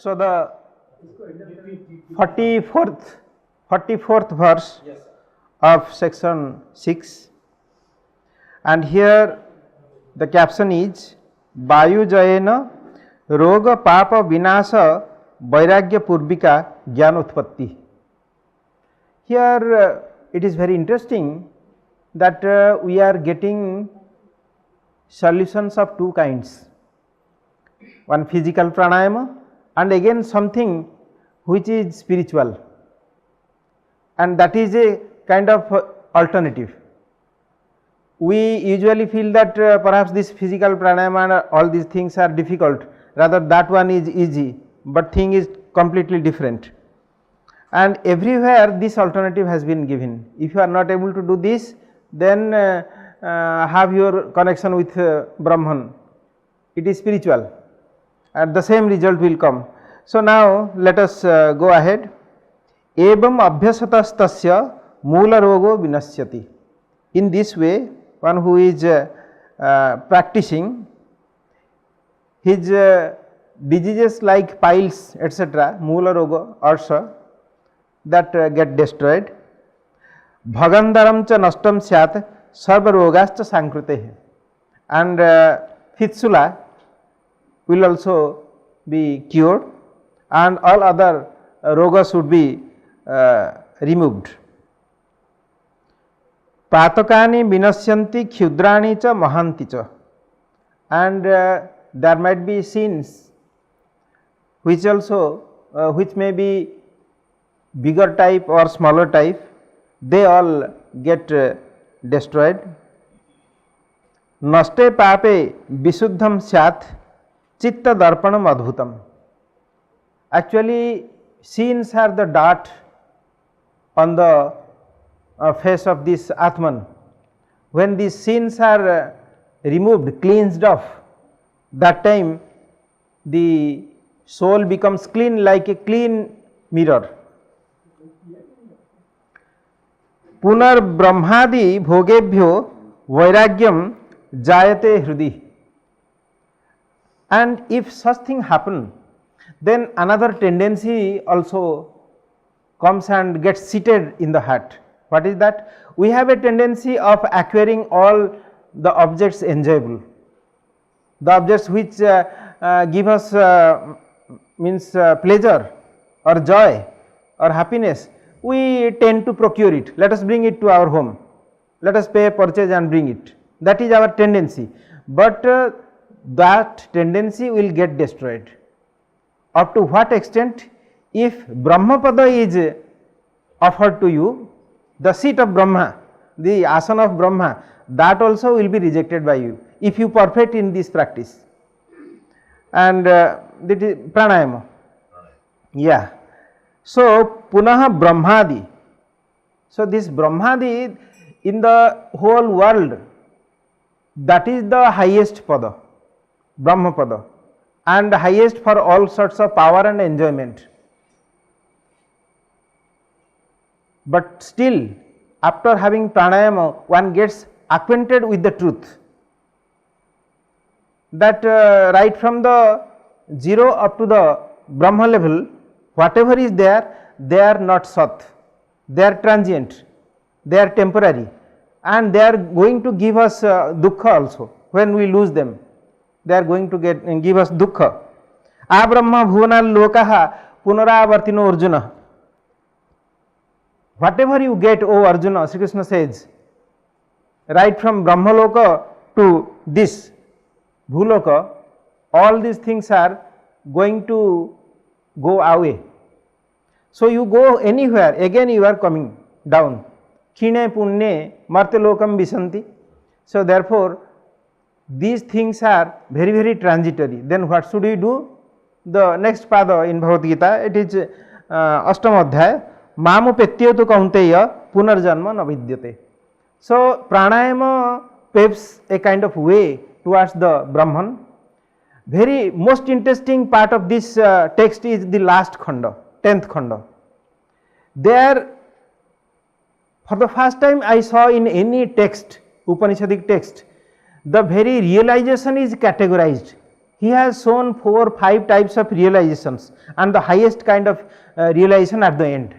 So the 44th verse of section 6, and here the caption is Vayu Jayena Roga Papa Vinasa Vairagya Purvika Jnana Utpatti. Here it is very interesting that we are getting solutions of two kinds, one physical pranayama and again something which is spiritual, and that is a kind of alternative. We usually feel that perhaps this physical pranayama and all these things are difficult, rather that one is easy, but thing is completely different. And everywhere this alternative has been given. If you are not able to do this, then have your connection with Brahman. It is spiritual, and the same result will come. So now let us go ahead. Evam abhyasatastasya moola rogo vinasyati. In this way, one who is practicing, his diseases like piles etc. moola roga also that get destroyed. Bhagandaram cha nashtam syat sarva rogascha sankrute, and fistula will also be cured and all other rogas should be removed. Patakani vinasyanti khyudrani cha mahanti cha, and there might be sins which also which may be bigger type or smaller type, they all get destroyed. Naste pape visuddham syat chitta darpanam adbhutam. Actually, sins are the dart on the face of this Atman. When these sins are removed, cleansed off, that time the soul becomes clean like a clean mirror. Punar brahmadi bhogebhyo vairagyam jayate hrudi. And if such thing happen, then another tendency also comes and gets seated in the heart. What is that? We have a tendency of acquiring all the objects enjoyable, the objects which give us pleasure or joy or happiness. We tend to procure it. Let us bring it to our home. Let us pay a purchase and bring it. That is our tendency. But that tendency will get destroyed. Up to what extent? If Brahmapada is offered to you, the seat of Brahma, the asana of Brahma, that also will be rejected by you if you perfect in this practice. And that is pranayama. Yeah. So punaha brahmadi. So this brahmadi in the whole world, that is the highest pada, Brahma pada, and highest for all sorts of power and enjoyment. But still, after having pranayama, one gets acquainted with the truth that right from the zero up to the Brahma level, whatever is there, they are not sat, they are transient, they are temporary, and they are going to give us dukkha also. When we lose them, they are going to give us dukkha. Abrahma bhuvanal lokaha punaravartino Arjuna. Whatever you get, O Arjuna, Sri Krishna says, right from Brahmaloka to this Bhuloka, all these things are going to go away. So you go anywhere, again you are coming down. Khine punne martelokam visanti. So therefore, these things are very, very transitory. Then what should we do? The next pada in Bhagavad Gita, it is Ashtama Adhyaya. Mamu petyotu kaunteya punarjanma navidyate. So pranayama paves a kind of way towards the Brahman. Very most interesting part of this text is the last khanda, 10th khanda. There, for the first time I saw in any text, Upanishadic text, the very realization is categorized. he has shown 4 5 types of realizations and the highest kind of realization at the end,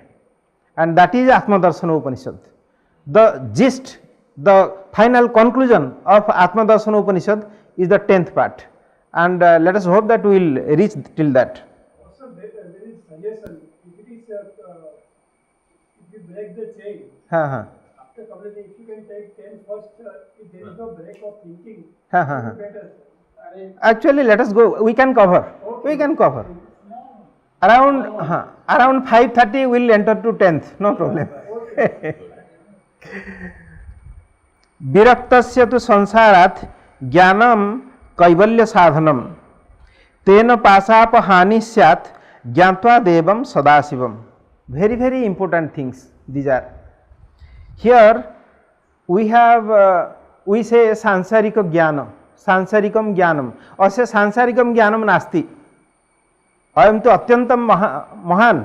and that is Atma Darshana Upanishad. The gist, the final conclusion of Atma Darshana Upanishad is the 10th part, and let us hope that we will reach till that. Also, there is suggestion, if it is, if you break the chain, after completing, if you can take 10 first, if there is no break of thinking, better. Actually, let us go, we can cover, Okay. we can cover. Around 5:30 we will enter to 10th, no problem. विरक्तस्य तु संसारात् ज्ञानम कैवल्य साधनम तेन पाशाप हानि स्यात् ज्ञात्वा देवम Sadasivam. Very important things these are. Here we have we say सांसारिक ज्ञान, सांसारिकम ज्ञानम. अस्य सांसारिकम ज्ञानम नास्ति. अयम तो अत्यंतम महान,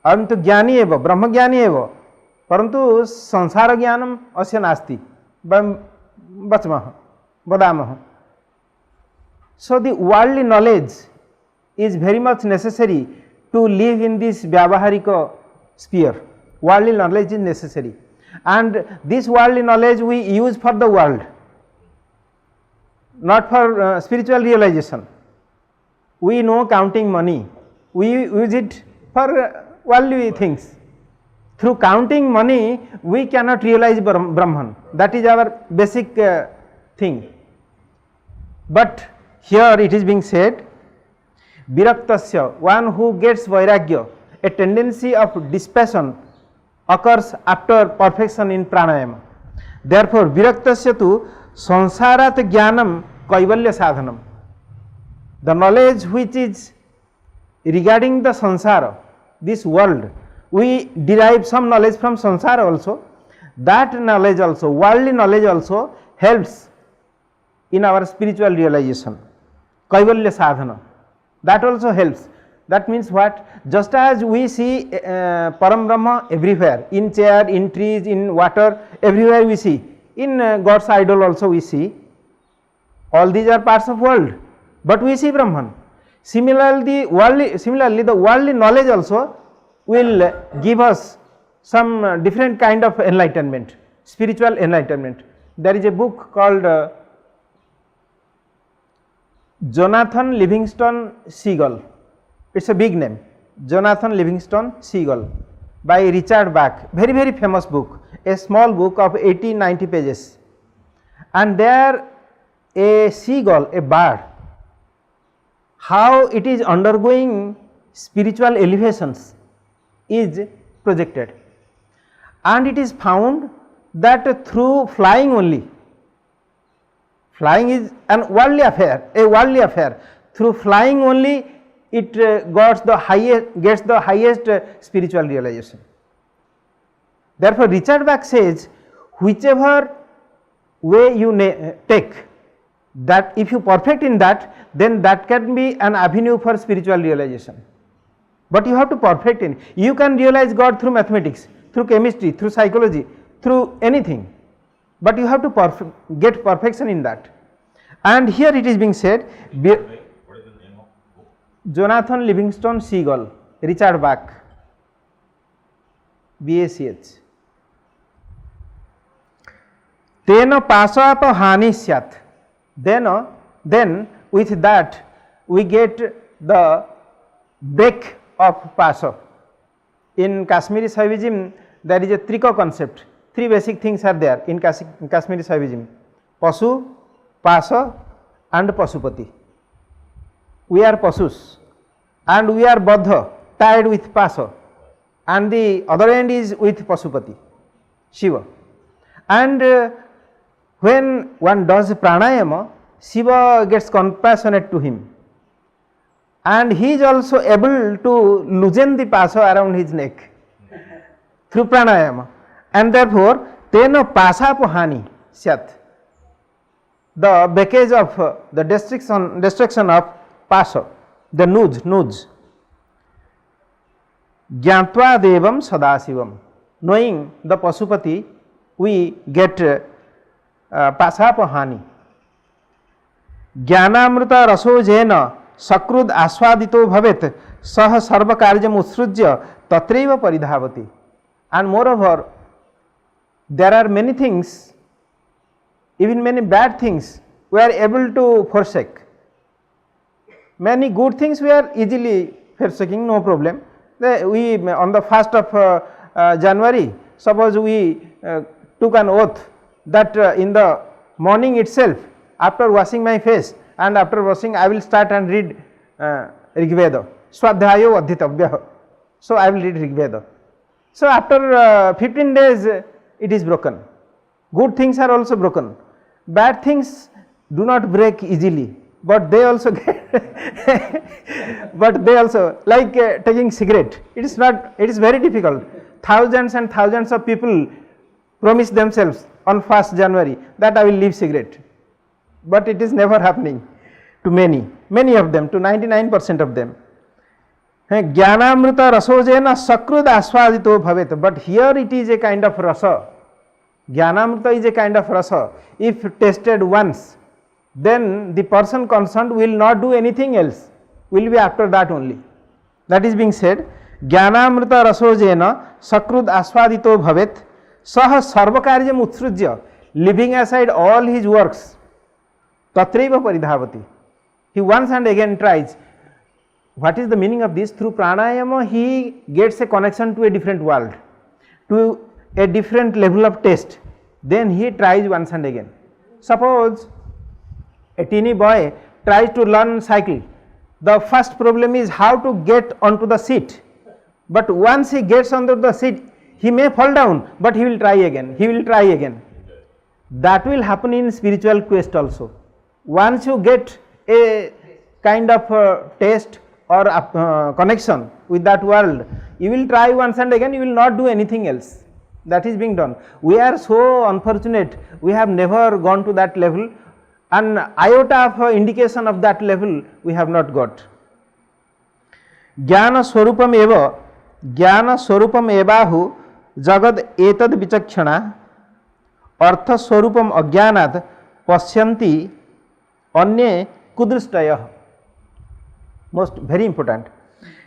अयम तो ज्ञानी एव, ब्रह्मज्ञानी एव, परंतु संसार ज्ञानम अस्य नास्ति. वच्मः वदामः. So the worldly knowledge is very much necessary to live in this vyavaharika sphere. Worldly knowledge is necessary, and this worldly knowledge we use for the world, not for spiritual realization. We know counting money, we use it for worldly things. Through counting money we cannot realize Brahman, that is our basic thing. But here it is being said, viraktasya, one who gets vairagya, a tendency of dispassion occurs after perfection in pranayama. Therefore viraktasya tu sansarat jnanam kaivalya sadhanam. The knowledge which is regarding the sansara, this world, we derive some knowledge from sansara also. That knowledge also, worldly knowledge also helps in our spiritual realization. Kaivalya sadhana, that also helps. That means what? Just as we see Param Brahma everywhere, in chair, in trees, in water, everywhere we see. In God's idol also we see. All these are parts of world, but we see Brahman. Similarly, the worldly knowledge also will give us some different kind of enlightenment, spiritual enlightenment. There is a book called Jonathan Livingston Seagull. It's a big name, Jonathan Livingston Seagull, by Richard Bach. Very famous book, a small book of 80-90 pages. And there a seagull, a bird, how it is undergoing spiritual elevations is projected, and it is found that through flying only, flying is a worldly affair, through flying only it gets the highest spiritual realization. Therefore Richard Bach says, whichever way you take, that if you perfect in that, then that can be an avenue for spiritual realization. But you have to perfect in. You can realize God through mathematics, through chemistry, through psychology, through anything, but you have to get perfection in that. And here it is being said, what is the name of book? Jonathan Livingston Seagull, Richard Bach, BACH. Tena pasapa hani syat. Then with that we get the break of pasa. In Kashmiri Shaivism there is a trika concept. 3 basic things are there in Kashmiri Shaivism: Pasu, Pasa and Pasupati. We are Pasus and we are Baddha, tied with Pasa, and the other end is with Pasupati, Shiva. And when one does pranayama, Shiva gets compassionate to him, and he is also able to loosen the pasa around his neck through pranayama, and therefore tena pasapahani syat, the breakage of the destruction of pasa, the nuj. Jnatva devam sadasivam, knowing the Pasupati we get pasapahani. ज्ञानामृत रसोजेन सकृद आस्वादितो भवेत सह सर्व कार्यम उत्सृज्य तत्रैव परिधावति. And moreover, there are many things, even many bad things we are able to forsake. Many good things we are easily forsaking, no problem. We on the 1st of January, suppose we took an oath that in the morning itself, after washing my face and after washing, I will start and read Rigveda. Swadhyayo adhitavya. So I will read Rigveda. So after 15 days, it is broken. Good things are also broken. Bad things do not break easily, but they also get but they also, like taking cigarette, it is not, it is very difficult. Thousands and thousands of people promise themselves on 1st January that I will leave cigarette, but it is never happening to many of them, to 99% of them. Jnanamrita rasojena sakrud aswadito bhavet, but here it is a kind of rasa. Jnanamrita is a kind of rasa. If tasted once, then the person concerned will not do anything else, will be after that only. That is being said, Jnanamrita rasojena sakrud aswadito bhavet sah sarvakaryam utsrujya, leaving aside all his works, tatraiva paridhavati. He once and again tries. What is the meaning of this? Through pranayama he gets a connection to a different world, to a different level of taste. Then he tries once and again. Suppose a teeny boy tries to learn cycle. The first problem is how to get onto the seat. But once he gets onto the seat, he may fall down, but he will try again. He will try again. That will happen in spiritual quest also. Once you get a kind of taste or connection with that world, you will try once and again, you will not do anything else. That is being done. We are so unfortunate, we have never gone to that level, and iota of indication of that level we have not got. Jnana swarupam evahu jagad etad vichakshana artha swarupam ajnanat pasyanti anye kudristayah. Most very important.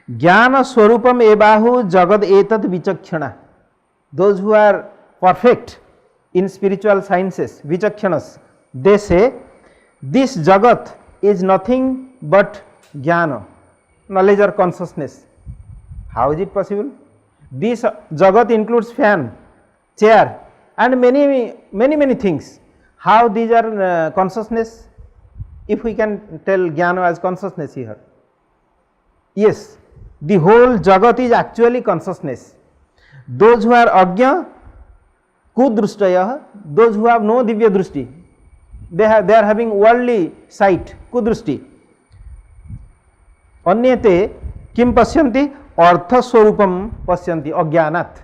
Jnana swarupam evahu jagad etad vichakshana. Those who are perfect in spiritual sciences, vichakshanas, they say this jagat is nothing but jnana, knowledge or consciousness. How is it possible? This jagat includes fan, chair and many things. How these are consciousness? If we can tell jnana as consciousness here. Yes, the whole jagat is actually consciousness. Those who are ajna, kudrushtayah, those who have no divya drushti, they are having worldly sight, kudrushti. Anyate kim pasyanti artha swarupam pasyanti ajnanat.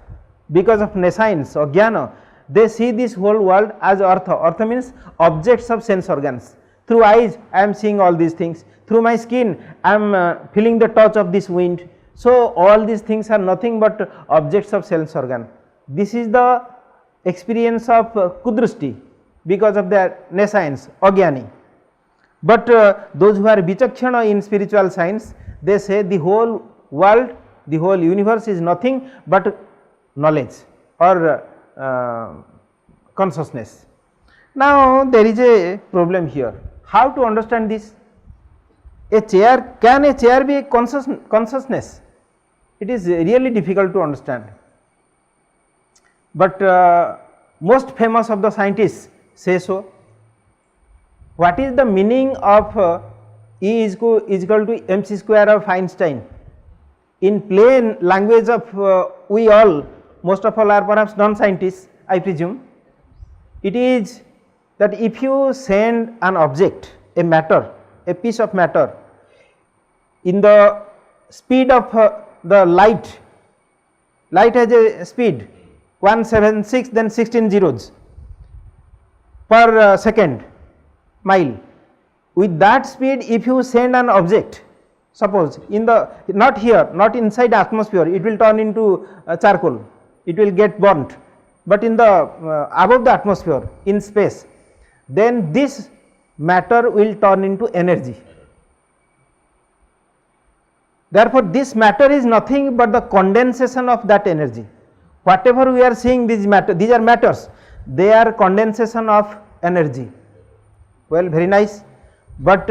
Because of nescience, ajnana, they see this whole world as artha. Artha means objects of sense organs. Through eyes, I am seeing all these things. Through my skin, I am feeling the touch of this wind. So all these things are nothing but objects of sense organ. This is the experience of kudrushti because of their nescience, ajnani. But those who are vichakshana in spiritual science, they say the whole world, the whole universe is nothing but knowledge or consciousness. Now there is a problem here. How to understand this? A chair, can a chair be a consciousness? It is really difficult to understand. But most famous of the scientists say so. What is the meaning of E is equal to mc square of Einstein? In plain language of we all, most of all are perhaps non-scientists, I presume. It is that if you send an object, a matter, a piece of matter, in the speed of the light has a speed 176 then 16 zeros per second mile. With that speed, if you send an object, suppose in the, not here, not inside the atmosphere, it will turn into charcoal, it will get burnt, but in the above the atmosphere, in space, then this matter will turn into energy. Therefore, this matter is nothing but the condensation of that energy. Whatever we are seeing, these are matters, they are condensation of energy. Well, very nice, but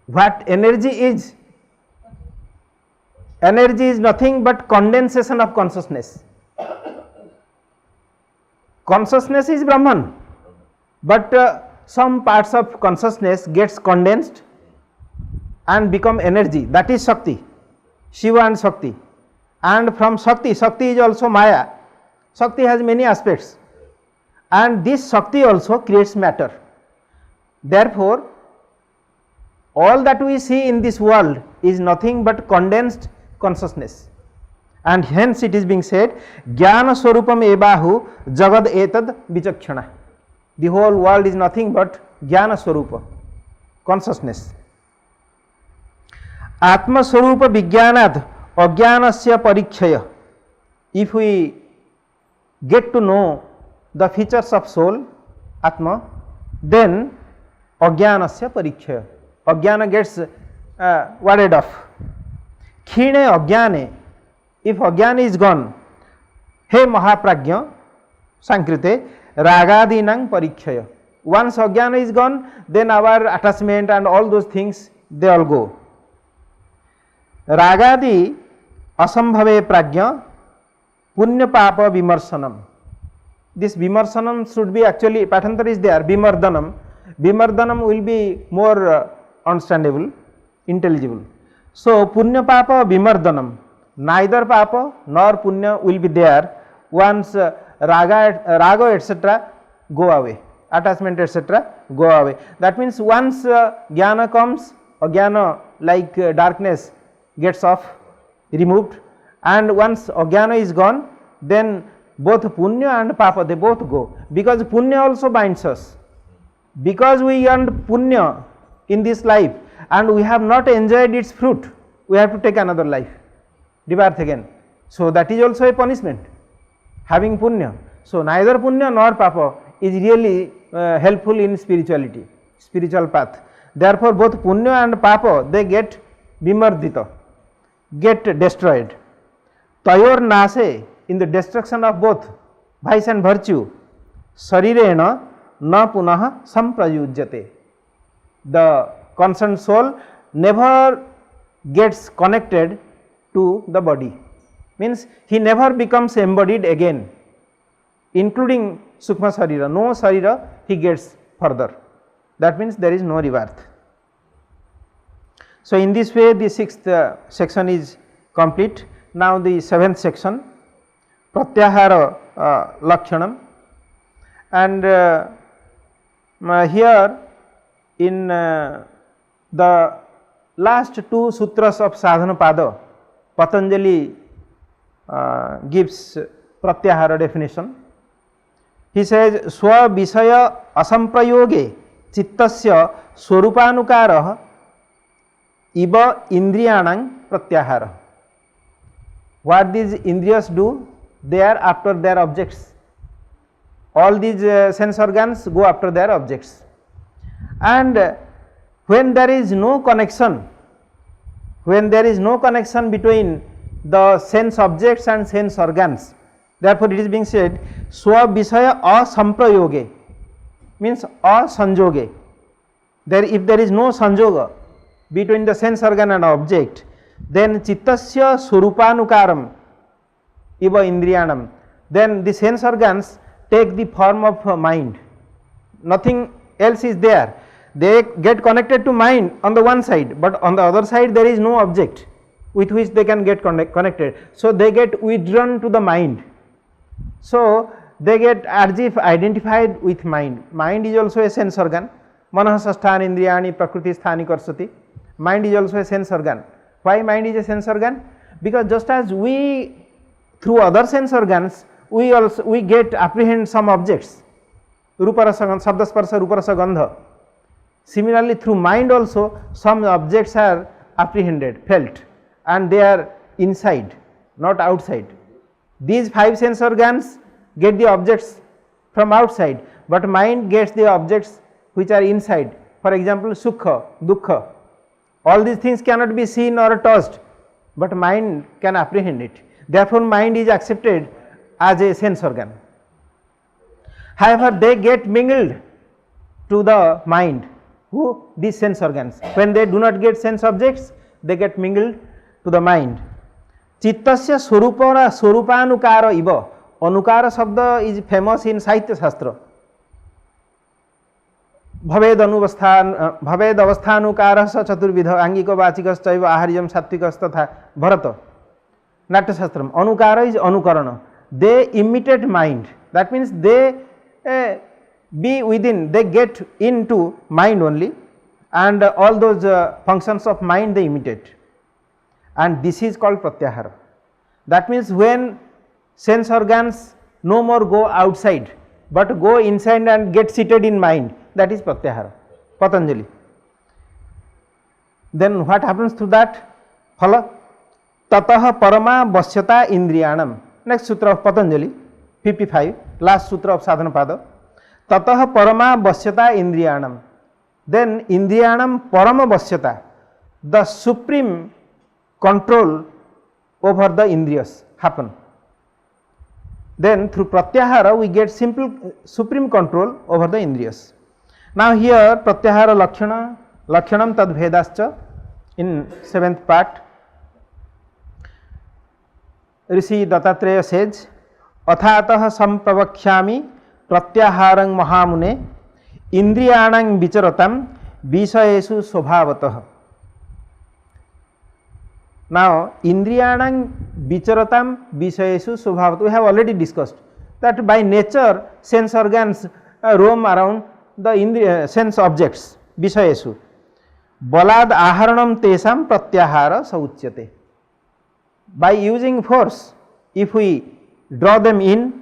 what energy is? Energy is nothing but condensation of consciousness. Consciousness is Brahman, but some parts of consciousness gets condensed and become energy, that is Shakti, Shiva and Shakti. And from Shakti, Shakti is also Maya. Shakti has many aspects, and this Shakti also creates matter. Therefore, all that we see in this world is nothing but condensed consciousness, and hence it is being said, Jnana Swarupam ebahu jagad etad vichakshana. The whole world is nothing but Jnana Swarupa, consciousness. Atma Swarupa Vijnanat Ajnanasya Parikshaya. If we get to know the features of soul, Atma, then Ajnanasya Parikshaya. Ajnana gets warded off. Khine Ajnane, if Ajnana is gone, He Mahaprajna Sankrite Ragadinang Parikshaya. Once Ajnana is gone, then our attachment and all those things, they all go. Ragadi asambhave prajna punya papa vimarsanam. This vimarsanam should be actually, Pathantar is there, vimardanam. Vimardanam will be more understandable, intelligible. So, punya papa vimardanam, neither papa nor punya will be there once raga etc. go away, attachment etc. go away. That means once jnana comes, ajnana like darkness gets off, removed, and once ajnana is gone, then both punya and papa, they both go, because punya also binds us. Because we earned punya in this life and we have not enjoyed its fruit, we have to take another life, rebirth again. So that is also a punishment, having punya. So neither punya nor papa is really helpful in spirituality, spiritual path. Therefore both punya and papa, they get vimardita, get destroyed. Tayor nase, in the destruction of both vice and virtue, sarirena na punaha samprayujyate. The concerned soul never gets connected to the body, means he never becomes embodied again, including Sukma Sarira, no Sarira he gets further. That means there is no rebirth. So in this way the sixth section is complete. Now the seventh section, Pratyahara Lakshanam, and here in the last two sutras of Sadhana Pada, Patanjali gives Pratyahara definition. He says, Swa Visaya Asamprayoge Chittasya Swarupanukara Iba Indriyanang Pratyahara. What these Indriyas do? They are after their objects. All these sense organs go after their objects. And when there is no connection, between the sense objects and sense organs, therefore it is being said, Swa Visaya Asamprayoge, means Asanjoge. If there is no sanjoga between the sense organ and object, then Chittasya Swarupanukaram Iva Indriyanam, then the sense organs take the form of mind, nothing else is there. They get connected to mind on the one side, but on the other side there is no object with which they can get connected. So they get withdrawn to the mind. So they get as if identified with mind. Mind is also a sense organ. Manah sasthani indriyani prakriti sthani karsati. Mind is also a sense organ. Why mind is a sense organ? Because just as we through other sense organs we get apprehend some objects, rupa rasa sabda sparsa rupa rasa gandha. Similarly through mind also some objects are apprehended, felt, and they are inside, not outside. These five sense organs get the objects from outside, but mind gets the objects which are inside. For example, sukha, dukkha. All these things cannot be seen or touched, but mind can apprehend it. Therefore, mind is accepted as a sense organ. However, they get mingled to the mind. Who? These sense organs. When they do not get sense objects, they get mingled to the mind. Chittasya swarupara swarupanukara iva. Anukara shabda is famous in Sahitya Shastra. भवेद अवस्थानुकार चतुर्विध आंगिक वाचिक आहार्यम सात्विकस्त था Bharat नाट्यशास्त्रम. अनुकार is अनुकरण. They imitate mind. That means they be within, they get into mind only, and all those functions of mind they imitate, and this is called pratyahara. That means when sense organs no more go outside but go inside and get seated in mind, that is pratyahara. Patanjali. Then what happens to that? Phala. Tatah parama vasyata indriyanam. Next sutra of Patanjali, 55, last sutra of Sadhanapada. Tatah parama vasyata indriyanam. Then indriyanam parama vasyata, the supreme control over the indriyas happen. Then through pratyahara we get supreme control over the indriyas. Now here pratyahara lakshanam tad bhedascha in 7th part. Rishi Dattatreya says, athatah sampravakhyami pratyahārang mahamune indriyanang vicharatam visayesu svabhavatah. Now indriyanang vicharatam visayesu svabhavatah, we have already discussed that by nature sense organs roam around the sense objects visayesu. Balad aharanam tesam pratyahara sauchyate. By using force, if we draw them in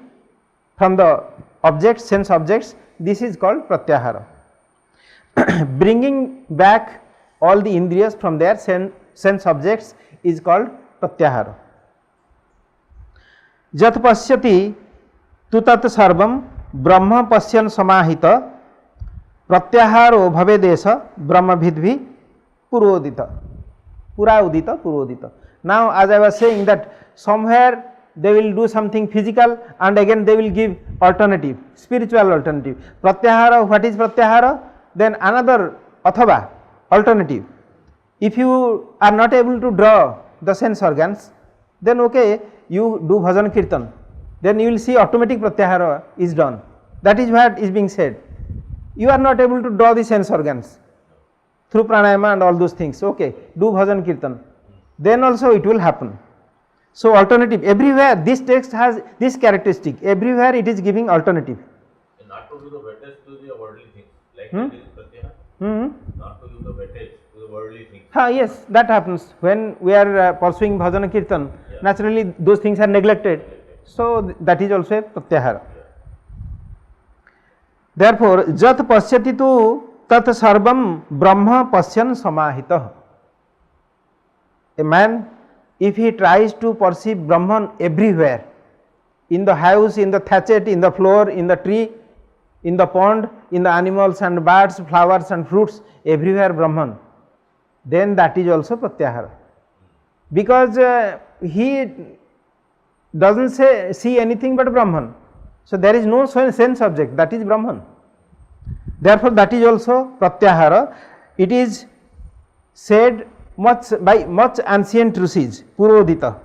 from the objects, sense objects, this is called pratyahara. Bringing back all the indriyas from their sense objects is called pratyahara. Jat pasyati tu tat sarvam brahma pasyan samahita pratyaharo bhavedesa brahma vidvi purvodita. Now as I was saying that somewhere they will do something physical and again they will give alternative, spiritual alternative. Pratyahara, what is pratyahara? Then another athava, alternative. If you are not able to draw the sense organs, then okay, you do bhajan kirtan, then you will see automatic pratyahara is done. That is what is being said. You are not able to draw the sense organs through pranayama and all those things, okay, do bhajan kirtan, then also it will happen. So alternative, everywhere this text has this characteristic, everywhere it is giving alternative. And not to do the weightage to the worldly things, like that is pratyahara. Not to do the weightage to the worldly things. Yes, that happens when we are pursuing bhajana kirtan. Yeah. Naturally those things are neglected, so that is also a pratyahara. Yeah. Therefore, jat pasyati tu tat sarvam brahma pasyan samahitah. A man, if he tries to perceive Brahman everywhere, in the house, in the thatchet, in the floor, in the tree, in the pond, in the animals and birds, flowers and fruits, everywhere Brahman, then that is also pratyahara. Because he doesn't see anything but Brahman. So there is no sense object, that is Brahman. Therefore that is also pratyahara. It is said by much ancient rishis, Purvodita.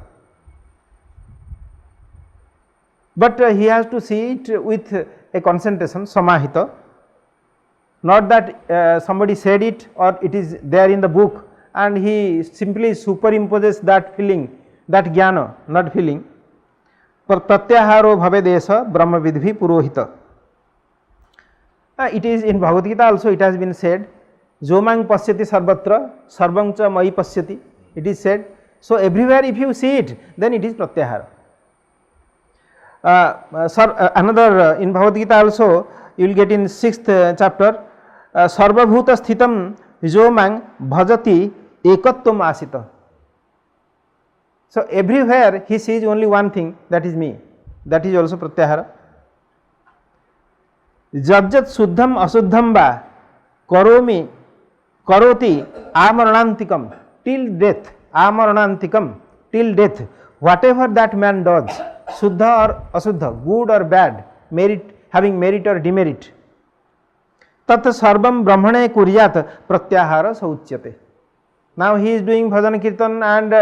But he has to see it with a concentration, samahita. Not that somebody said it or it is there in the book and he simply superimposes that feeling, that jnana, not feeling. Pratyaharo bhavedesa brahma vidhi purohita. It is in Bhagavad Gita also, it has been said, Jomang pasyati sarvatra sarvam cha mai pasyati, it is said. So everywhere if you see it, then it is pratyahara. Another in Bhagavad Gita also you will get in 6th chapter, sarvabhuta sthitam jomang bhajati ekatvam asita. So everywhere he sees only one thing, that is me, that is also pratyahara. Jabjat suddham asuddham va करोमि करोति आमरणांतिकम till death, आमरणांतिकम till death, whatever that man does, शुद्ध or अशुद्ध, good or bad, merit having merit or demerit, तत् सर्वम ब्रह्मणे कुर्यात प्रत्याहार सौच्यते. Now he is doing bhajan kirtan and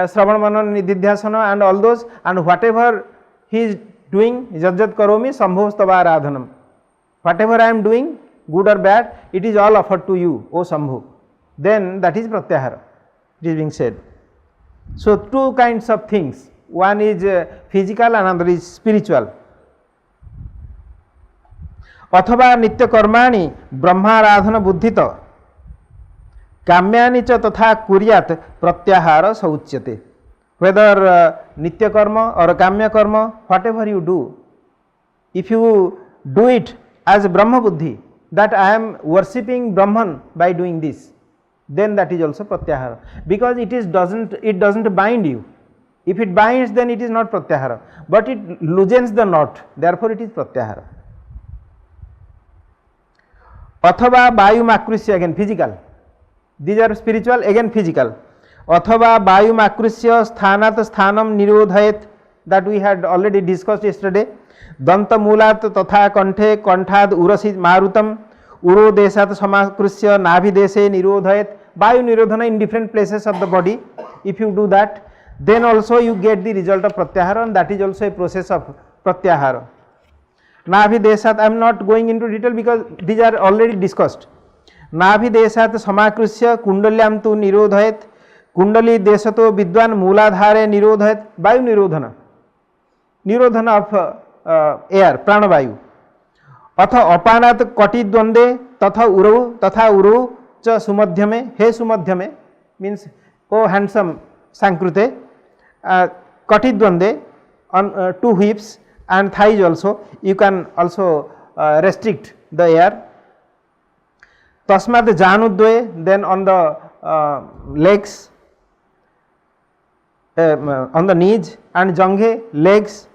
shravan manan nididhyasana and all those, and whatever he is doing, jajjat karomi sambhovastava aradhanam, whatever I am doing, good or bad, it is all offered to you, O Shambhu. Then that is pratyahara, it is being said. So two kinds of things, one is physical, another is spiritual. अथवा नित्य कर्माणि ब्रह्माराधन बुद्धित काम्यानि च तथा कुर्यात प्रत्याहार सौच्यते. Whether nitya karma or kamya karma, whatever you do, if you do it as Brahma buddhi, that I am worshipping Brahman by doing this, then that is also pratyahara, because it doesn't bind you. If it binds, then it is not pratyahara, but it loosens the knot, therefore it is pratyahara. अथवा वायुमाकृष्य, again physical, these are spiritual, again physical. अथवा वायुमाकृष्य स्थानात् स्थानम निरोधयेत्, that we had already discussed yesterday. दंत मूलात् तथा कंठे कंठाद् उरसि मारुतम उरो देशात् समाकृष्य नाभिदेशे निरोधयेत्. Vayu nirodhana in different places of the body, if you do that, then also you get the result of pratyahara, and that is also a process of pratyahara. नाभिदेशात्, I am not going into detail because these are already discussed. नाभिदेशात् समाकृष्य कुंडल्यां तु निरोधयेत्, कुंडली देशतो विद्वान मूलाधारे निरोधयेत्. वायु निरोधन, निरोधन of air, प्राणवायु. अथ अपानात् कटिद्वंदे तथा उरौ च सुमध्यमे, हे सुमध्यमे मीन्स ओ हैंडसम सांकृते, कटिद्वंदे on 2 hips and thighs also, you can also restrict the air. Tasmat janudve, then on the legs, on the knees, and janghe, legs.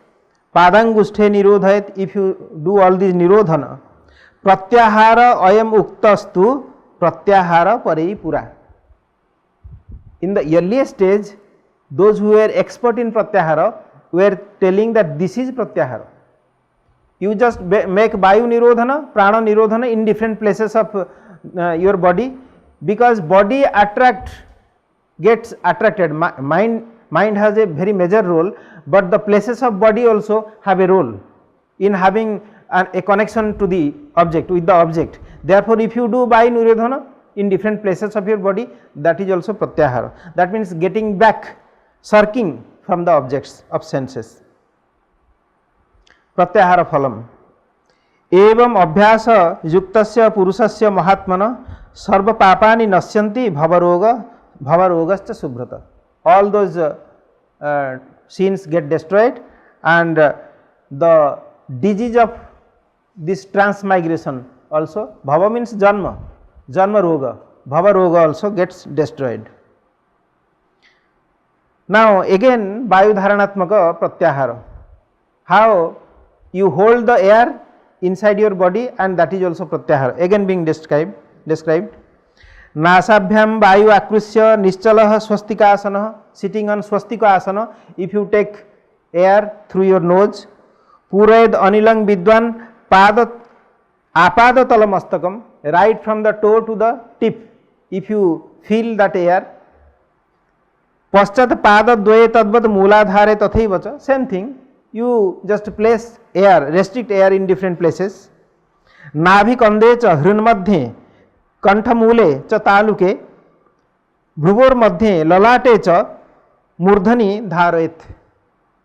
Padangushthe nirodhayet, if you do all these nirodhana. Pratyahara ayam uktastu pratyahara parei pura. In the earliest stage, those who were expert in pratyahara were telling that this is pratyahara. You just make vayu nirodhana, prana nirodhana in different places of your body, because body gets attracted. Mind has a very major role, but the places of body also have a role in having a connection to the object, with the object. Therefore, if you do vayu nirodhana in different places of your body, that is also pratyahara. That means getting back, circling from the objects of senses. प्रत्याहार फलम एवं अभ्यास युक्तस्य पुरुषस्य महात्मन सर्व पापानि नश्यन्ति भवरोगश्च शुभ्रत. All those sins get destroyed, and the disease of this transmigration also, bhava means janma roga, bhava roga also gets destroyed. Now again vayu dharanatmaka pratyahara, how you hold the air inside your body, and that is also pratyahara, again being described. Nasabhyam vayu akrusya nischalah swastika asana, sitting on swastika asana, if you take air through your nose. Purayad anilang vidwan apadatala mastakam, right from the toe to the tip, if you feel that air. Paschat pada dvaye tadvat mooladhare tathaiva cha, same thing, you just place air, restrict air in different places. Nabhi kande cha hrunmadhye kantha mule cha taluke bhruvor madhye lalate cha murdhani dharayet.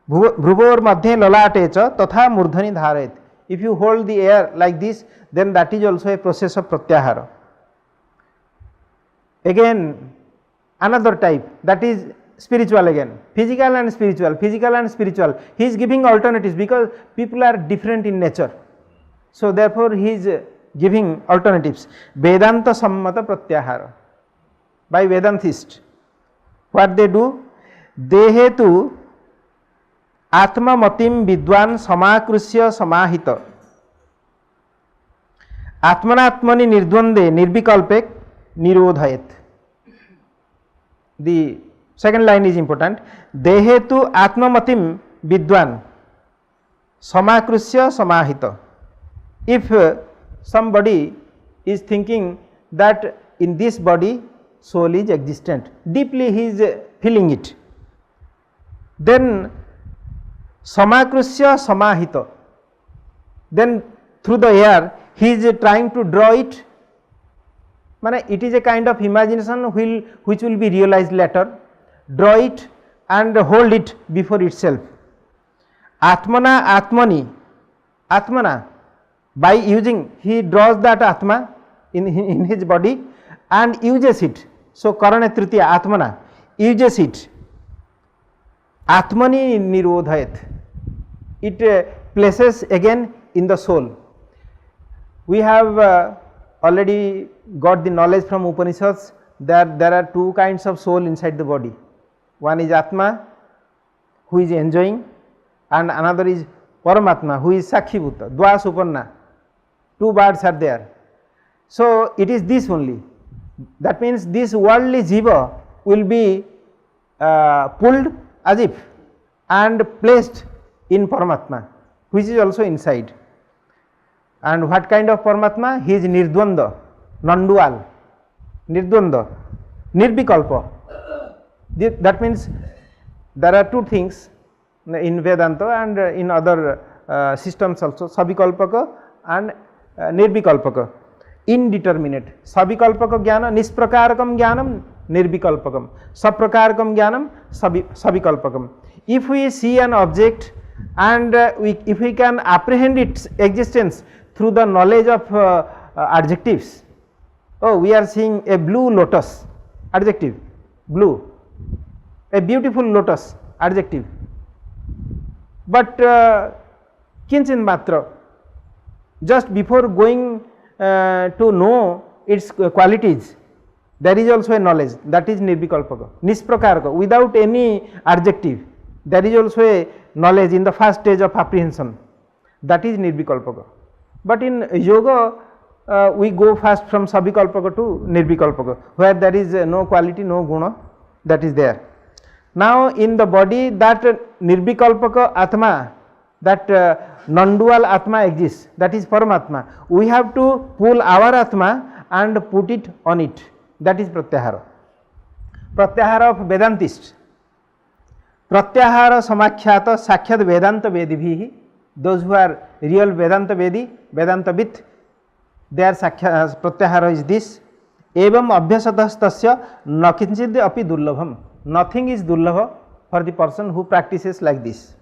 Bhruvor madhye lalate cha tatha murdhani dharayet. If you hold the air like this, then that is also a process of pratyahara. Again another type, that is spiritual, again physical and spiritual, he is giving alternatives because people are different in nature, so therefore he is giving alternatives. Vedanta sammata pratyahara, by Vedantists, what they do, dehetu atma matim vidwan samakrusya samahita आत्मनात्मनि निर्द्वंदे निर्विकल्पे निरोधयेत. The second line is important. देहेतु आत्ममतिम विद्वान समाकृष्य समाहित. If somebody is thinking that in this body soul is existent, deeply he is feeling it, then समाकृष्य समाहित, then through the air he is trying to draw it. माने it is a kind of imagination which will be realized later. Draw it and hold it before itself. Atmana atmani, atmana, by using he draws that atma in his body and uses it. So karane tritiya atmana uses it. Atmani nirodhayat, it places again in the soul. We have already got the knowledge from Upanishads that there are two kinds of soul inside the body. One is Atma, who is enjoying, and another is Paramatma, who is Sakshibhuta, Dva Supanna. Two birds are there. So it is this only. That means this worldly jiva will be pulled as if and placed in Paramatma, which is also inside. And what kind of Paramatma? He is Nirdvanda, non-dual, Nirdvanda, Nirvikalpa. That means there are two things in Vedanta and in other systems also, Savikalpaka and Nirvikalpaka. Indeterminate. Savikalpaka jnana, nisprakarakam jnanam, Nirvikalpakam. Saprakarakam jnanam, Savikalpakam. If we see an object and if we can apprehend its existence through the knowledge of adjectives. Oh, we are seeing a blue lotus, adjective, blue. A beautiful lotus, adjective. But kinchin matra, just before going to know its qualities, there is also a knowledge, that is Nirvikalpaka, Nisprakaraka, without any adjective. There is also a knowledge in the first stage of apprehension, that is Nirvikalpaka. But in yoga, we go first from Savikalpaka to Nirvikalpaka, where there is no quality, no guna, that is there. Now in the body, that Nirvikalpaka Atma, that non-dual Atma exists, that is Paramatma. We have to pull our Atma and put it on it, that is Pratyahara. Pratyahara of Vedantist. Pratyahara samakhyata sakhyat Vedanta Vedibhihi, those who are real Vedanta Vedi, Vedanta Vit, their Pratyahara is this. Evam abhyasatastasya nakinchid api dullabham. Nothing is dullabha for the person who practices like this.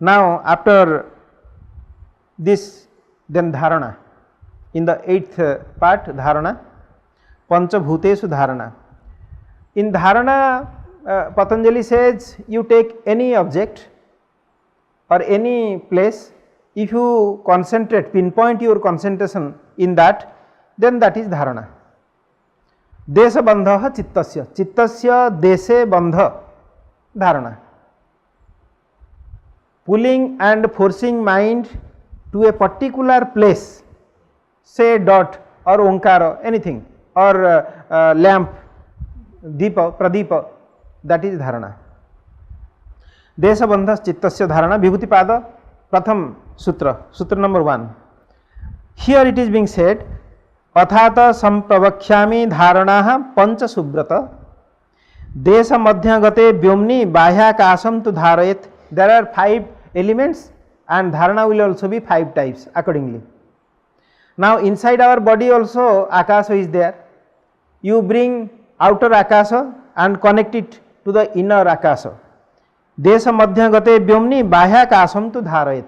Now after this, then dharana. In the 8th part, dharana, panchabhuteshu dharana. In dharana, Patanjali says you take any object or any place, if you concentrate, pinpoint your concentration in that, then that is dharana. Desha bandha chittasya, chittasya deshe bandha, dharana. Pulling and forcing mind to a particular place, say dot or onkara, anything, or lamp, deepa, pradipa, that is dharana. Desha bandha chittasya dharana, Vibhutipada, Pratham Sutra, Sutra number 1. Here it is being said, अथात संप्रवक्ष्यामि धारणाः पंच सुब्रत देश मध्यगते व्योमनि बाह्याकाशम तु धारयेत. There are 5 elements and dharana will also be 5 types accordingly. Now inside our body also akasha is there. You bring outer akasha and connect it to the inner akasha. Desha madhyagate vyomni bahyakasham tu dharayet.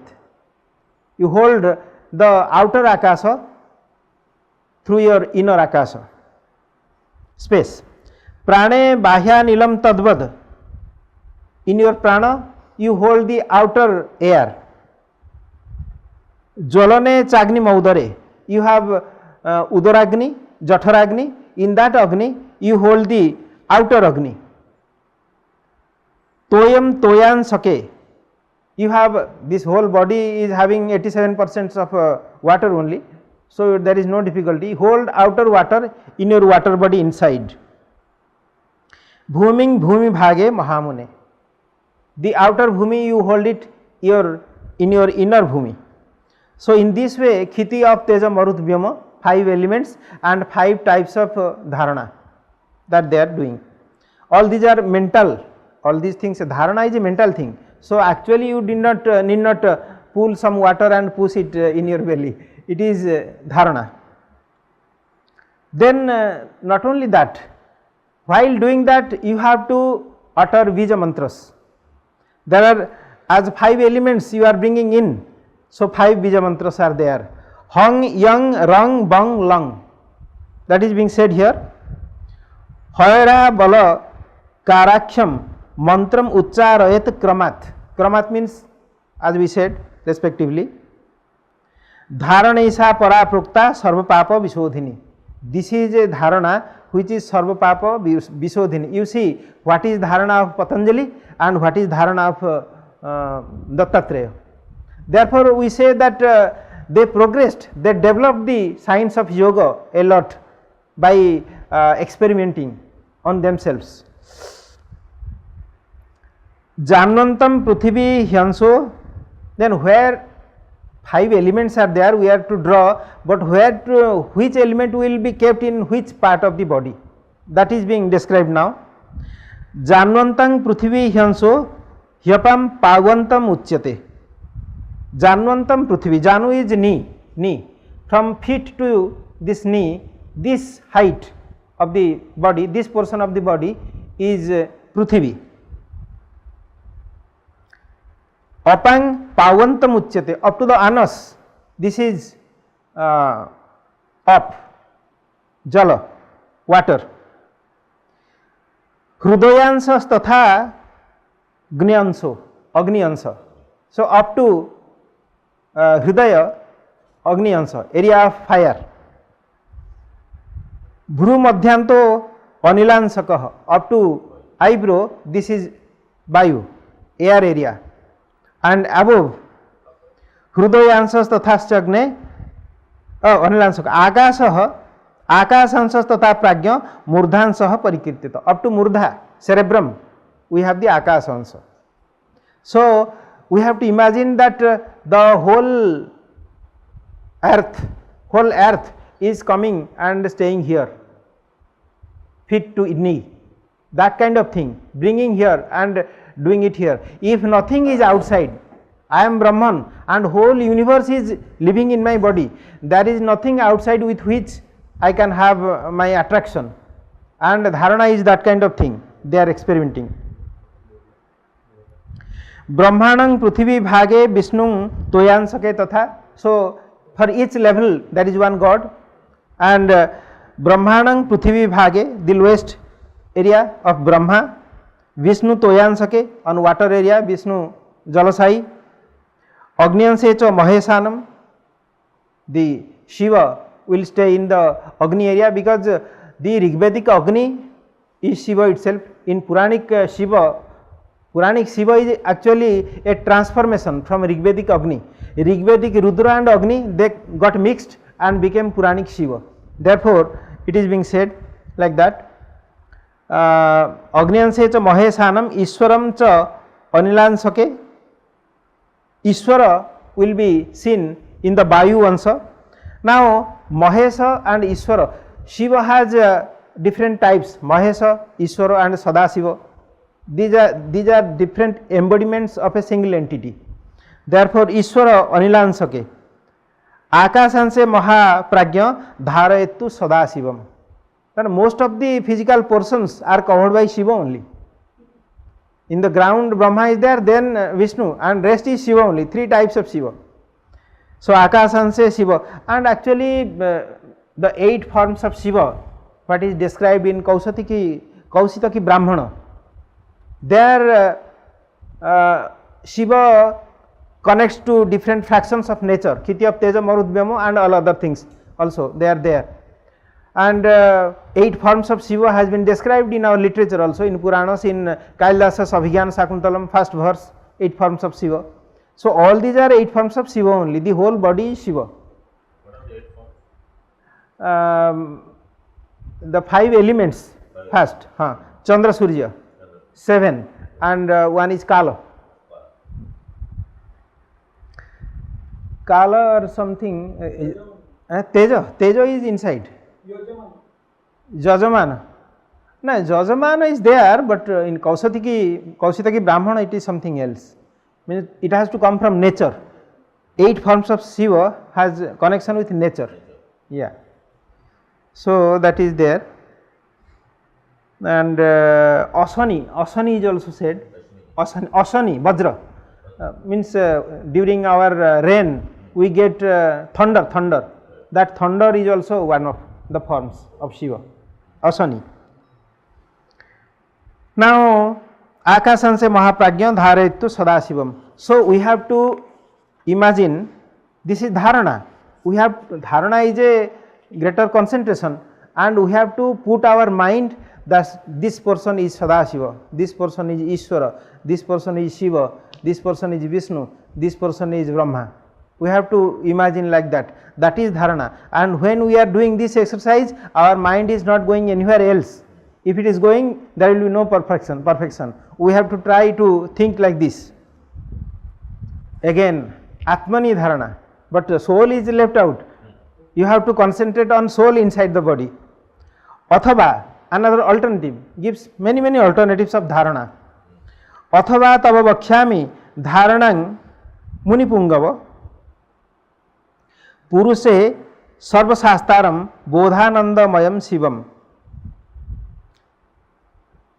You hold the outer akasha through your inner akasha space. Prane bahya nilam tadvad. In your prana you hold the outer air. Jolane chagni maudare. You have udaragni, jatharagni. In that agni you hold the outer agni. Toyam toyan sake. you have this whole body is having 87% of water only. So, there is no difficulty. Hold outer water in your water body inside. Bhuming bhumi bhage mahamune. The outer bhumi you hold it in your inner bhumi. So, in this way Khiti of Teja Marut Vyoma, 5 elements and 5 types of dharana that they are doing. All these are mental, all these things, dharana is a mental thing. So, actually you need not pull some water and push it in your belly, it is dharana. Then not only that, while doing that you have to utter bija mantras. There are as 5 elements you are bringing in, so 5 bija mantras are there. Hong, yang, rang, bang, lang, that is being said here. Hoera bala karaksham mantram ucharayat kramat. Kramat means, as we said respectively, dharanesa paraprukta sarva papa visodhini. This is a dharana which is sarva papa visodhini. You see what is dharana of Patanjali and what is dharana of Dattatreya. Therefore, we say that they progressed, they developed the science of yoga a lot by experimenting on themselves. Janvantam Prithvi Hyanso, then where 5 elements are there we have to draw, but which element will be kept in which part of the body, that is being described now. Janvantam Prithvi Hyanso Hyapam Pavantam Uchyate. Janvantam Prithvi, Janu is knee, from feet to this knee, this height of the body, this portion of the body is Prithvi. Apang Pavantam Uchyate, up to the anus, this is up, Jala, water. Hrudayansas tatha Gnyanso, Agni Ansa. So, up to Hridaya, Agni Ansa, area of fire. Bhru Madhyanto Anilansakah, up to eyebrow, this is Vayu, air area. And above Hrudayansas tathaschagne Anilansakah, Akasansas tatha pragya Murdhansah parikirtita. Up to Murdha, cerebrum, we have the Akasansa. So, we have to imagine that the whole earth is coming and staying here, feet to knee, that kind of thing, bringing here and doing it here. If nothing is outside, I am Brahman and whole universe is living in my body, there is nothing outside with which I can have my attraction, and dharana is that kind of thing, they are experimenting. Brahmanang Prithvi Bhage Vishnu Toyansake Tatha. So, for each level there is one God, and Brahmanang Prithvi Bhage, the lowest area of Brahma, Vishnu Toyansake, on water area Vishnu Jalasai, Agniyansecha Maheshanam, the Shiva will stay in the Agni area, because the Rigvedic Agni is Shiva itself. In Puranic Shiva is actually a transformation from Rigvedic Agni. Rigvedic Rudra and Agni, they got mixed and became Puranic Shiva. Therefore, it is being said like that. Agniyansecha Maheshanam Ishwaram cha Anilansake. Ishwara will be seen in the Vayu Ansa. Now, Mahesha and Ishwara, Shiva has different types, Mahesha, Ishwara and Sadasiva. These are different embodiments of a single entity. Therefore, Ishwara Anilansake, Akasanse Mahapragya Dharayetu Sadasivam. Then most of the physical portions are covered by Shiva only. In the ground Brahma is there, then Vishnu, and rest is Shiva only, 3 types of Shiva. So, Akasanse Shiva, and actually the 8 forms of Shiva, what is described in Kausitaki Brahmana, there Shiva connects to different fractions of nature, Khiti of Teja Marudvyama and all other things also, they are there. And 8 forms of Shiva has been described in our literature also, in Puranas, in Kalidasa's Abhigyan Sakuntalam, first verse, 8 forms of Shiva. So all these are 8 forms of Shiva only, the whole body is Shiva. What are the 8 forms? The 5 elements first, Chandra Surya, 7, and one is Kala. Kala or something, Teja is inside. Jajamana. No, Jajamana is there, but in Kausitaki Brahmana it is something else. Means it has to come from nature. 8 forms of Shiva has connection with nature. Yeah. So that is there. And Asani is also said. Asani, Vajra. Means during our rain we get thunder. That thunder is also one of the forms of Shiva. Asani. Now, Akasan se Mahapragya Dharetu Sadashivam. So we have to imagine, this is dharana. Dharana is a greater concentration, and we have to put our mind that this person is Sadashiva, this person is Ishvara, this person is Shiva, this person is Vishnu, this person is Brahma. We have to imagine like that. That is dharana. And when we are doing this exercise, our mind is not going anywhere else. If it is going, there will be no perfection. We have to try to think like this. Again, Atmani dharana, but the soul is left out. You have to concentrate on soul inside the body. Athava, another alternative, gives many alternatives of dharana. Athava tava vakhyami dharanang munipungava puruse sarvasastaram bodhanandamayam shivam.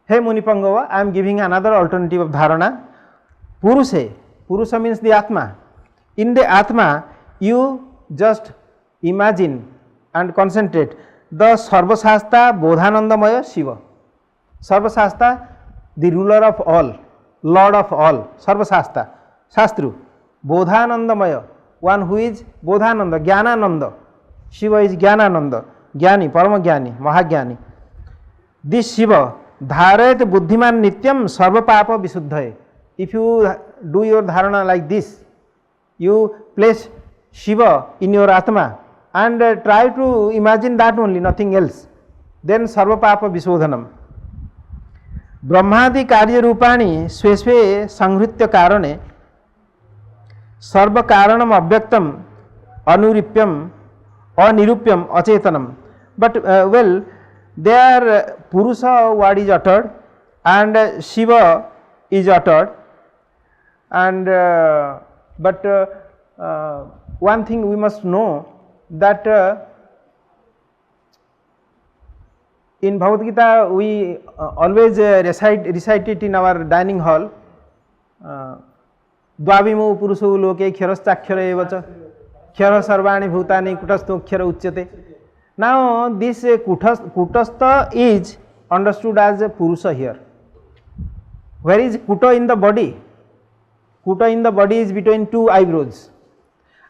Hey Munipangava, I am giving another alternative of dharana. Puruse, Purusa means the Atma. In the Atma, you just imagine and concentrate the Sarvasasta Bodhanandamaya Shiva. Sarvasasta, the ruler of all, lord of all, Sarvasasta, Shastru. Bodhanandamaya, one who is Bodhananda, Jnanananda. Shiva is Jnanananda, Jnani, Paramagyani, Mahagyani. This Shiva, Dharayat Buddhiman Nityam Sarva Papa Visuddhaye. If you do your dharana like this, you place Shiva in your Atma and try to imagine that only, nothing else. Then Sarva Papa Visodhanam. Brahmadi Karya Rupani Swesve Sanghritya Karane Sarva Karanam Abhyaktam Anuripyam Anirupyam Achetanam. But there Purusa word is uttered and Shiva is uttered, and but one thing we must know that in Bhagavad Gita we always recite it in our dining hall. Dvavimu purusu loke khyarasthakhyara evacha khyara sarvani bhutani kutastho uchyate. Now this kutastha is understood as a purusa here. Where is kuta in the body? Kuta in the body is between 2 eyebrows,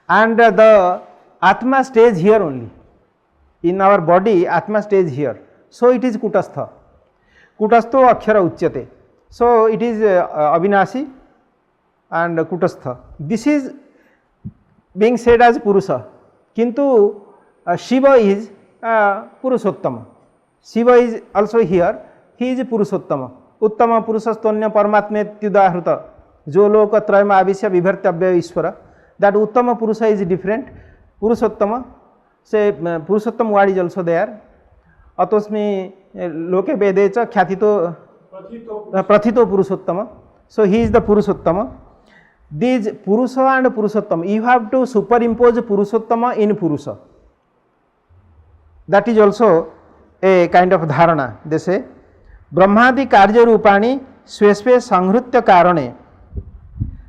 and the Atma stays here only. In our body, Atma stays here. So it is kutastha. Kutastho akshara uchyate. So it is Avinashi and kutastha. This is being said as Purusa. Kintu Shiva is Purushottama. Shiva is also here. He is Purushottama. Uttama Purusastanya Paramatmetyudahrita. Jo loka trayama avisya vibhartyabhya Ishvara. That Uttama Purusa is different. Purushottama, say Purushottam word is also there. Atosmi loke vedecha khyatito prathito Purushottama. So he is the Purushottama. These Purusa and Purushottama, you have to superimpose Purushottama in Purusa. That is also a kind of dharana. They say Brahmadi Karya Rupani Swesve Sanghritya Karane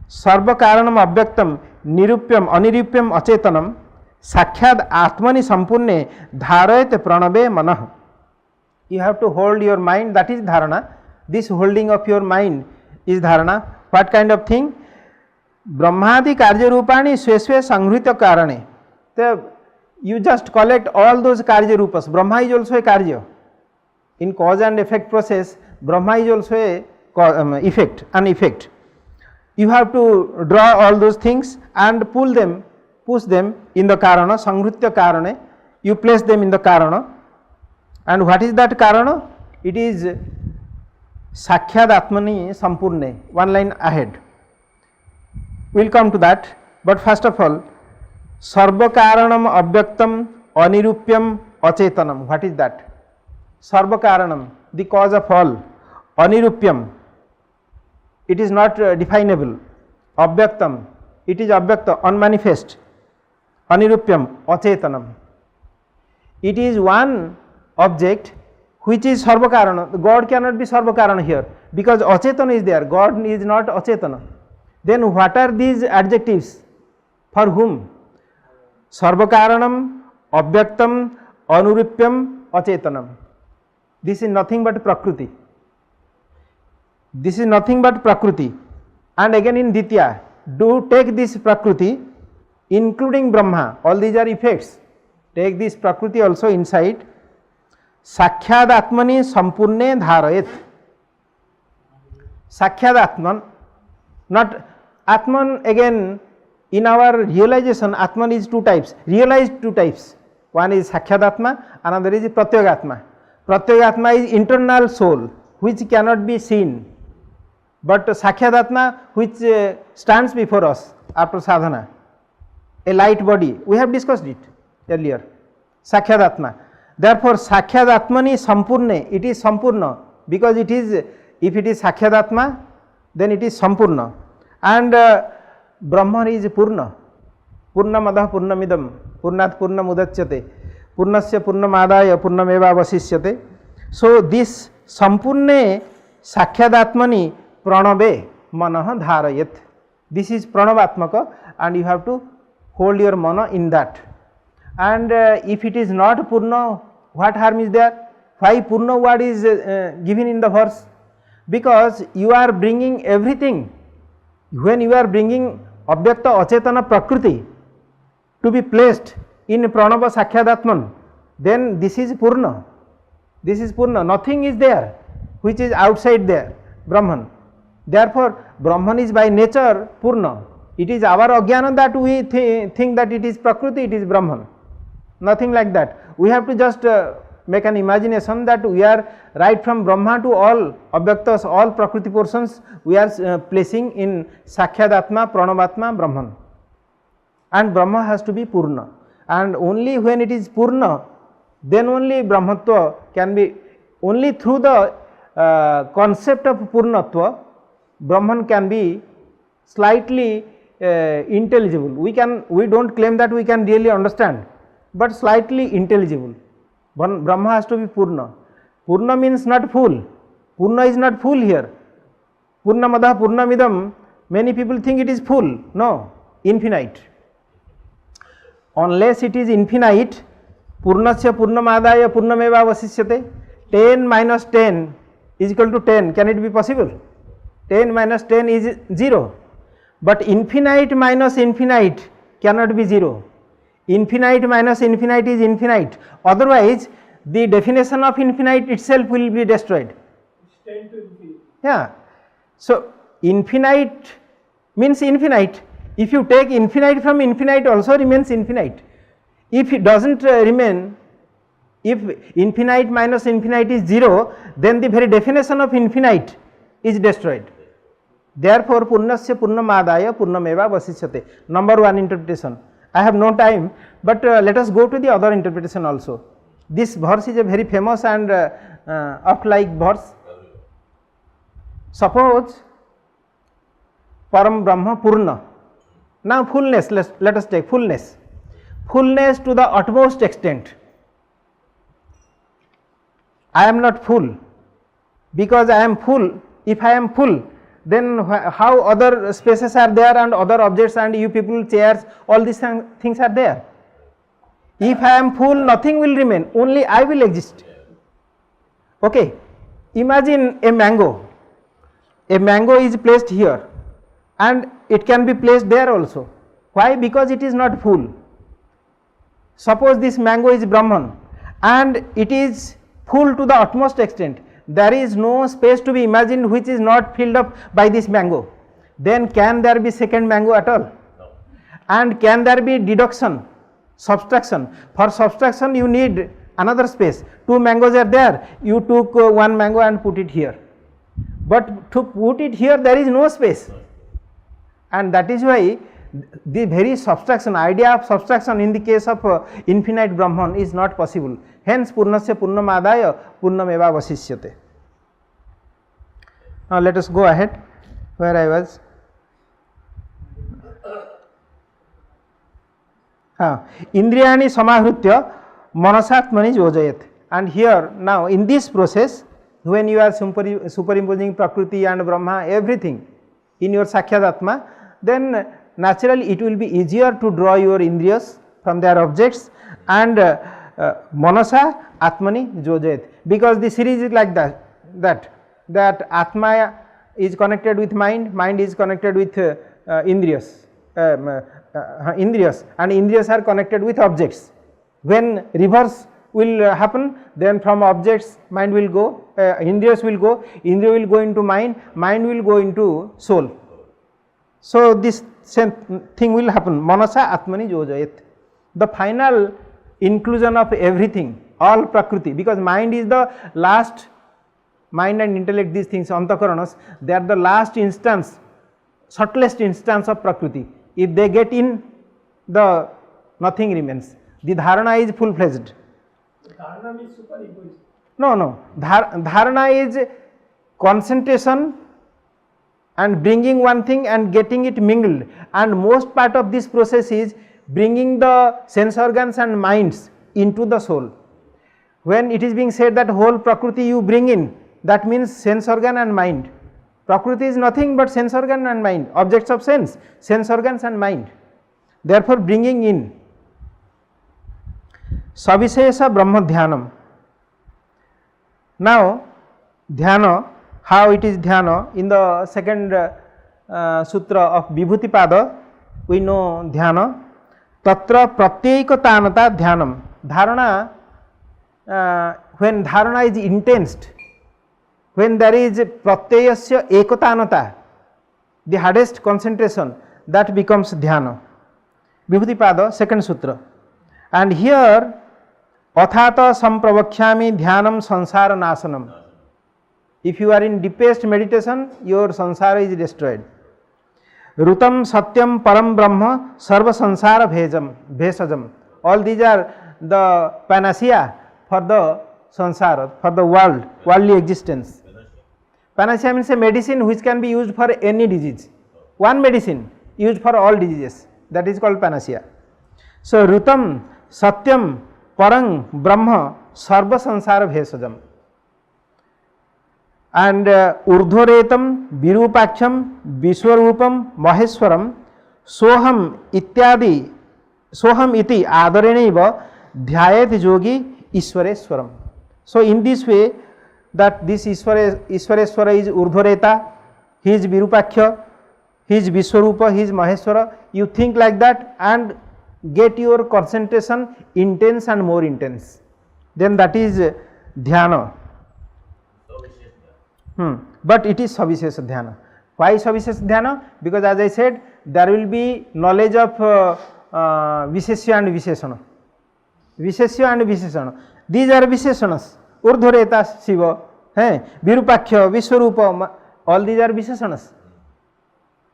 Sarva Karanam Abhyaktam Nirupyam Anirupyam Achetanam Sakhyad Atmani Sampurne Dharayat Pranabe Manah. You have to hold your mind, that is dharana. This holding of your mind is dharana. What kind of thing? Brahmadi Karya Rupani Swesve Sanghritya Karane. You just collect all those Karya Rupas. Brahma is also a Karya. In cause and effect process, Brahma is also a effect, an effect. you have to draw all those things and push them in the karana, sanghritya karane, you place them in the karana. And what is that karana? It is Sakhyad Atmani Sampurne, one line ahead. We will come to that, but first of all, Sarva Karanam Abhyaktam Anirupyam Achetanam. What is that? Sarva Karanam, the cause of all. Anirupyam, it is not definable. Abhyaktam, it is abhyakta, unmanifest. Anirupyam, Achetanam. It is one object which is Sarva Karana. God cannot be Sarva Karana here because Achetana is there, God is not Achetana. Then what are these adjectives? For whom? Sarva Karanam, Abhyaktam, Anurupyam, Achetanam. This is nothing but Prakriti. This is nothing but Prakriti. And again in Ditya, do take this Prakriti including Brahma, all these are effects. Take this Prakriti also inside. Sakhyad Atmani Sampurne Dharayet. Sakhyad Atman, not Atman again in our realization, Atman is two types, realized two types. One is Sakhyad Atma, another is Pratyagatma. Pratyagatma is internal soul which cannot be seen, but Sakhyad Atma which stands before us after sadhana, a light body, we have discussed it earlier, Sakhyad Atma. Therefore, Sakhyad Atmani Sampurne, it is Sampurna because it is, if it is Sakhyad Atma, then it is Sampurna. And Brahman is Purna. Purnamadah Purnamidam, Purnat Purnamudachyate, Purnasya Purnamadaya Purnameva Vasishyate. So, this Sampurne Sakhyad Atmani Pranabe Manaha Dharayat. This is Pranavatmaka and you have to hold your mana in that. And if it is not Purna, what harm is there? Why Purna word is given in the verse? Because you are bringing everything. When you are bringing Abhyakta Achetana Prakriti to be placed in Pranava Sakhyadatman, then this is Purna. This is Purna. Nothing is there which is outside there, Brahman. Therefore, Brahman is by nature Purna. It is our Ajnana that we think that it is Prakriti, it is Brahman. Nothing like that. We have to just make an imagination that we are right from Brahma to all Abhyaktas, all Prakriti portions, we are placing in Sakhyadatma, Pranavatma, Brahman. And Brahma has to be Purna. And only when it is Purna, then only Brahmatva can be, only through the concept of Purnatva, Brahman can be slightly intelligible. We don't claim that we can really understand, but slightly intelligible. Brahma has to be Purna. Purna means not full. Purna is not full here. Purnamadah Purnamidam, many people think it is full. No, infinite. Unless it is infinite, Purnasya Purnamadaya Purnameva Vasishyate, 10 minus 10 is equal to 10. Can it be possible? 10 minus 10 is 0. But infinite minus infinite cannot be 0. Infinite minus infinite is infinite. Otherwise, the definition of infinite itself will be destroyed. Extend to infinity. Yeah. So, infinite means infinite. If you take infinite from infinite, also remains infinite. If it does not remain, if infinite minus infinite is 0, then the very definition of infinite is destroyed. Therefore, Purnasya Purnamadaya Purnameva Vasishyate. Number one interpretation. I have no time, but let us go to the other interpretation also. This verse is a very famous and oft-like verse. Suppose Param Brahma Purna. Now fullness, let us take fullness. Fullness to the utmost extent. I am not full. Because I am full, if I am full, then how other spaces are there and other objects and you people, chairs, all these things are there. If I am full, nothing will remain, only I will exist. Okay, imagine a mango. A mango is placed here and it can be placed there also. Why? Because it is not full. Suppose this mango is Brahman and it is full to the utmost extent. There is no space to be imagined which is not filled up by this mango. then can there be second mango at all? No. And can there be deduction, subtraction? For subtraction you need another space. 2 mangoes are there, you took 1 mango and put it here, but to put it here there is no space, and that is why the very subtraction, idea of subtraction in the case of infinite Brahman is not possible. Hence purnasya purnamadaya purnameva vasishyate. Now let us go ahead where I was. Indriyani samahritya manasatmani yojayat. And here now in this process, when you are superimposing Prakriti and Brahma, everything in your Sakshadatma, then naturally it will be easier to draw your Indriyas from their objects, and Manasa Atmani Jojayat, because the series is like that Atma is connected with mind, mind is connected with Indriyas, Indriyas, and Indriyas are connected with objects. When reverse will happen, then from objects mind will go, Indriyas will go, Indriya will go into mind, mind will go into soul. So this same thing will happen, Manasa Atmani Jojayat. The final inclusion of everything, all Prakriti, because mind is the last, mind and intellect, these things, Antakaranas, they are the last instance, subtlest instance of Prakriti. If they get in, the nothing remains. The Dharana is full fledged. Dharana means superimposition. No. Dharana is concentration and bringing one thing and getting it mingled, and most part of this process is bringing the sense organs and minds into the soul. When it is being said that whole Prakriti you bring in, that means sense organ and mind. Prakriti is nothing but sense organ and mind, objects of sense, sense organs and mind. Therefore bringing in Savishesha Brahma Dhyanam. Now Dhyana, how it is Dhyana? In the second sutra of Vibhutipada, we know Dhyana. Tatra pratyekatanata dhyanam. Dharana, when dharana is intense, when there is pratyayasya ekotanata, the hardest concentration, that becomes dhyana. Vibhutipada, second sutra. And here, athata sampravakhyami dhyanam sansara nasanam. If you are in deepest meditation, your sansara is destroyed. Rutam satyam param brahma sarva sansara bhesajam. All these are the panacea for the sansara, for the world, worldly existence. Panacea means a medicine which can be used for any disease. One medicine used for all diseases, that is called panacea. So Rutam satyam parang brahma sarva sansara bhesajam. And urdhvaretam virupaksham vishwarupam maheswaram soham ityadi soham iti adarenaiva dhyayat yogi ishwareswaram. So in this way, that this Ishwareswara is urdhvareta, he is virupaksha, he is vishwarupa, he is maheswara. You think like that and get your concentration intense and more intense, then that is dhyana. But it is Savishesha Dhyana. Why Savishesha Dhyana? Because as I said, there will be knowledge of Visheshya and Visheshana. Visheshya and Visheshana. These are Visheshanas. Urdhvareta Shiva, Virupaksha, Vishwarupa, all these are Visheshanas.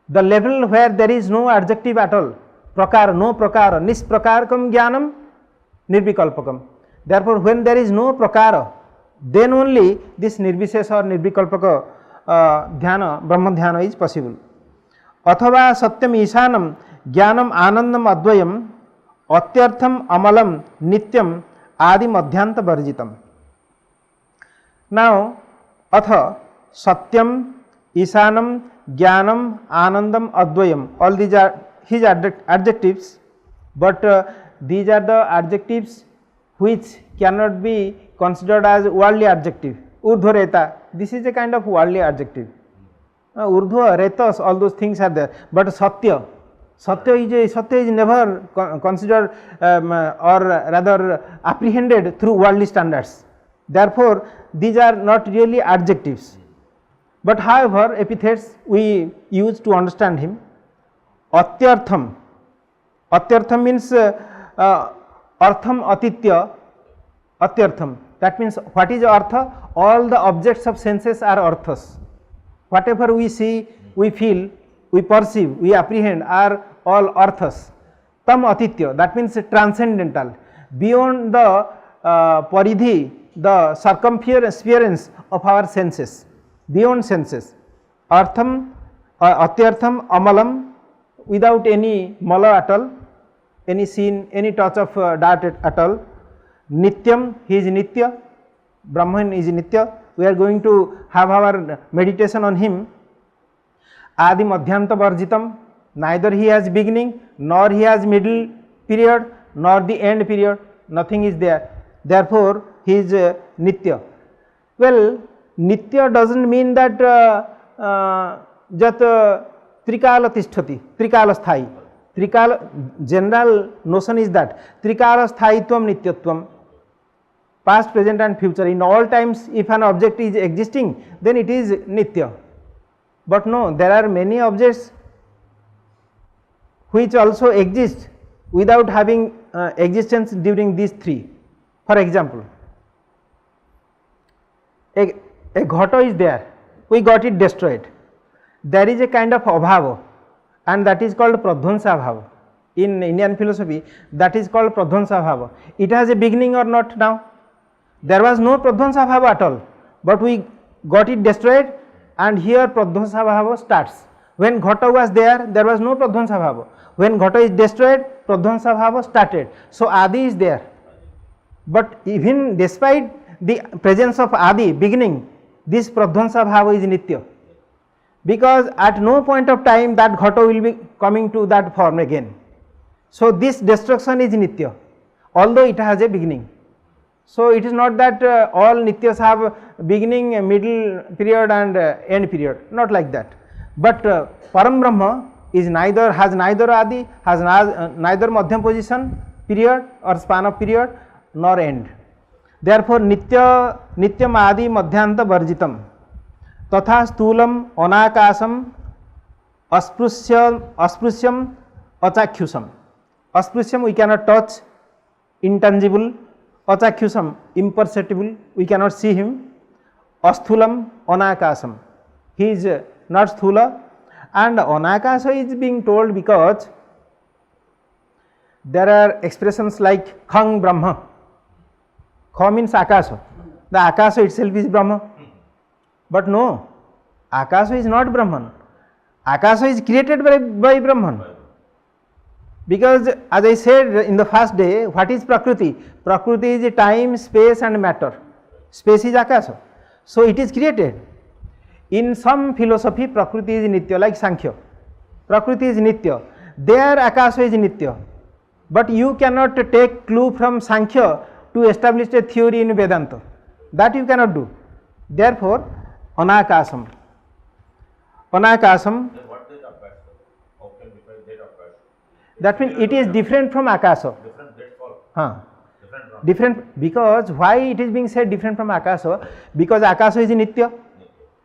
The level where there is no adjective at all, prakara, no prakara, nisprakarkam jnanam nirvikalpakam. Therefore, when there is no prakara, then only this nirvishesha or nirvikalpaka dhyana, Brahma dhyana is possible. Athava satyam ishanam jnanam anandam advayam atyartham amalam nityam adi madhyanta varjitam. Now, atha satyam ishanam jnanam anandam advayam, all these are his adjectives, but these are the adjectives which cannot be considered as worldly adjective. Urdhvareta, this is a kind of worldly adjective. Urdhva, retas, all those things are there, but satya is never considered or rather apprehended through worldly standards. Therefore, these are not really adjectives. But however, epithets we use to understand him. Atyartham. Atyartham means artham atitya. Atyartham. That means what is artha? All the objects of senses are arthas. Whatever we see, we feel, we perceive, we apprehend are all arthas. Tam atitya. That means transcendental. Beyond the paridhi, the circumference of our senses. Beyond senses. Artham, atyartham, amalam, without any mala at all, any sin, any touch of dirt at all. Nityam, he is nitya, Brahman is nitya. We are going to have our meditation on him. Adi madhyanta varjitam, neither he has beginning, nor he has middle period, nor the end period, nothing is there. Therefore, he is nitya. Well, nitya doesn't mean that jat trikala tisthati, trikala sthai. Trikala, general notion is that trikala sthaitvam nityatvam, past, present and future. In all times, if an object is existing, then it is nitya. But no, there are many objects which also exist without having existence during these three. For example, a ghata is there, we got it destroyed. There is a kind of abhava, and that is called pradhvansa bhava. In Indian philosophy, that is called pradhvansa bhava. It has a beginning or not now? There was no pradhvansa bhava at all, but we got it destroyed, and here pradhvansa bhava starts. When ghata was there, there was no pradhvansa bhava. When ghata is destroyed, pradhvansa bhava started. So adi is there. But even despite the presence of adi, beginning, this pradhvansa bhava is nitya. Because at no point of time that ghata will be coming to that form again. So this destruction is nitya, although it has a beginning. So it is not that all nityas have beginning, middle period and end period, not like that. But Param Brahma is neither, has neither adi, has neither madhyam position, period or span of period, nor end. Therefore nityam adi madhyanta varjitam. Tatha sthulam anakasam asprusyam achakhyusam. Asprusyam we cannot touch, intangible. Achakhyusam imperceptible, we cannot see him. Asthulam anakasam, he is not sthula. And anakasa is being told because there are expressions like khang brahma. Kha means akasa, the akasa itself is Brahma. But no, akasa is not Brahman. Akasa is created by Brahman. Because as I said in the first day, what is Prakriti? Prakriti is time, space and matter. Space is akasa. So it is created. In some philosophy, Prakriti is nitya, like Sankhya. Prakriti is nitya. There akasa is nitya. But you cannot take clue from Sankhya to establish a theory in Vedanta. That you cannot do. Therefore, anakasam. Anakasam. Then what is akasa? How can we find that akasa? That means it is different from akasa. Different, that's all. Different from. Different, because why it is being said different from akasa? Because akasa is nitya,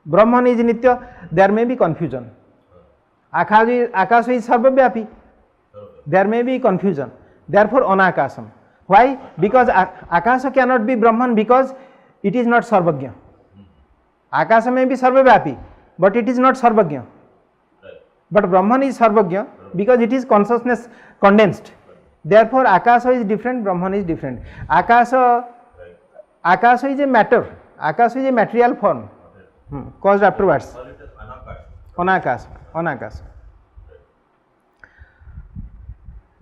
Brahman is nitya, there may be confusion. Akasa is sarvavyapi, there may be confusion. Therefore, anakasam. Why? Because akasa cannot be Brahman because it is not sarvagya. Akasa may be sarvavyapi, but it is not sarvagya. But Brahman is sarvagya because it is consciousness condensed. Therefore, akasa is different, Brahman is different. Akasa is a matter, akasa is a material form, caused afterwards. Anakasa.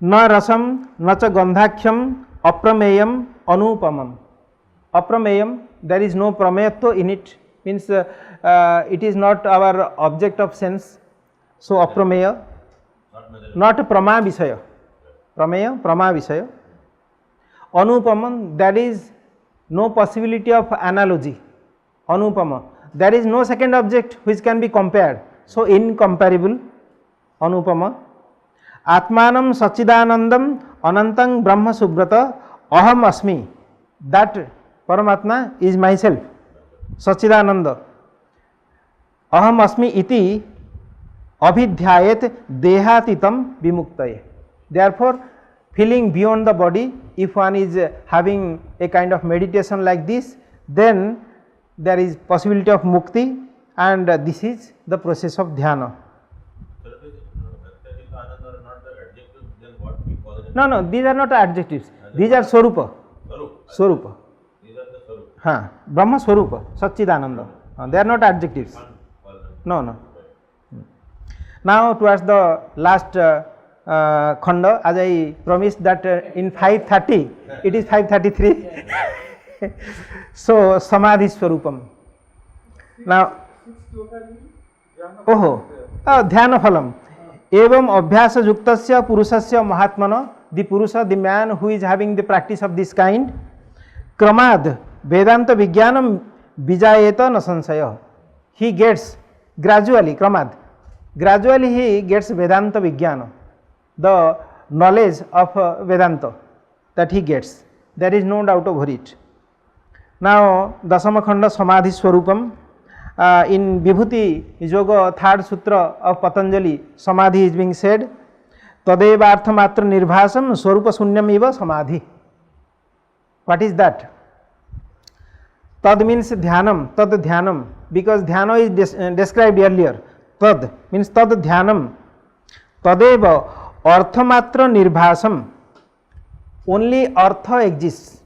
Na rasam, na cha gandhakhyam, aprameyam, anupamam. Aprameyam, there is no prameyatva in it, means it is not our object of sense. So aprameya, not prama visaya. Prameya, prama visaya. Anupamam, there is no possibility of analogy. Anupama, there is no second object which can be compared. So incomparable. Anupama. Atmanam Sachidanandam Anantang Brahma Subrata Aham Asmi. That Paramatma is myself. Sachidananda. Aham Asmi iti अभिध्यायेत देहातीतम विमुक्तये. Therefore, feeling beyond the body, if one is having a kind of meditation like this, then there is possibility of mukti, and this is the process of dhyana. Sir, this Bhaktachinta Ananda are not the adjectives, then what we call it? No, these are not adjectives. These are Swarupa. Swarupa. These are the Swarupa. हाँ, Brahma Swarupa, Satchidananda. They are not adjectives. No. Now towards the last khanda, as I promised that in 5:30, it is 5:33. So Samadhi Swarupam. Now, dhyana phalam. Evam abhyasa yuktasya purusasya mahatmana, the Purusa, the man who is having the practice of this kind, kramad Vedanta Vijnanam Vijayeta na sansaya. He gets gradually, kramad, gradually he gets Vedanta Vijnana, the knowledge of Vedanta that he gets. There is no doubt over it. Now, Dasama Khanda Samadhi Swarupam, in Vibhuti Yoga, third sutra of Patanjali, Samadhi is being said, Tadeva Arthamatra Nirvasam Swarupa Sunyam Eva Samadhi. What is that? Tad means dhyanam, tad dhyanam, because dhyana is described earlier. Tad means tad dhyanam. Tadeva arthamatra nirvasam. Only artha exists.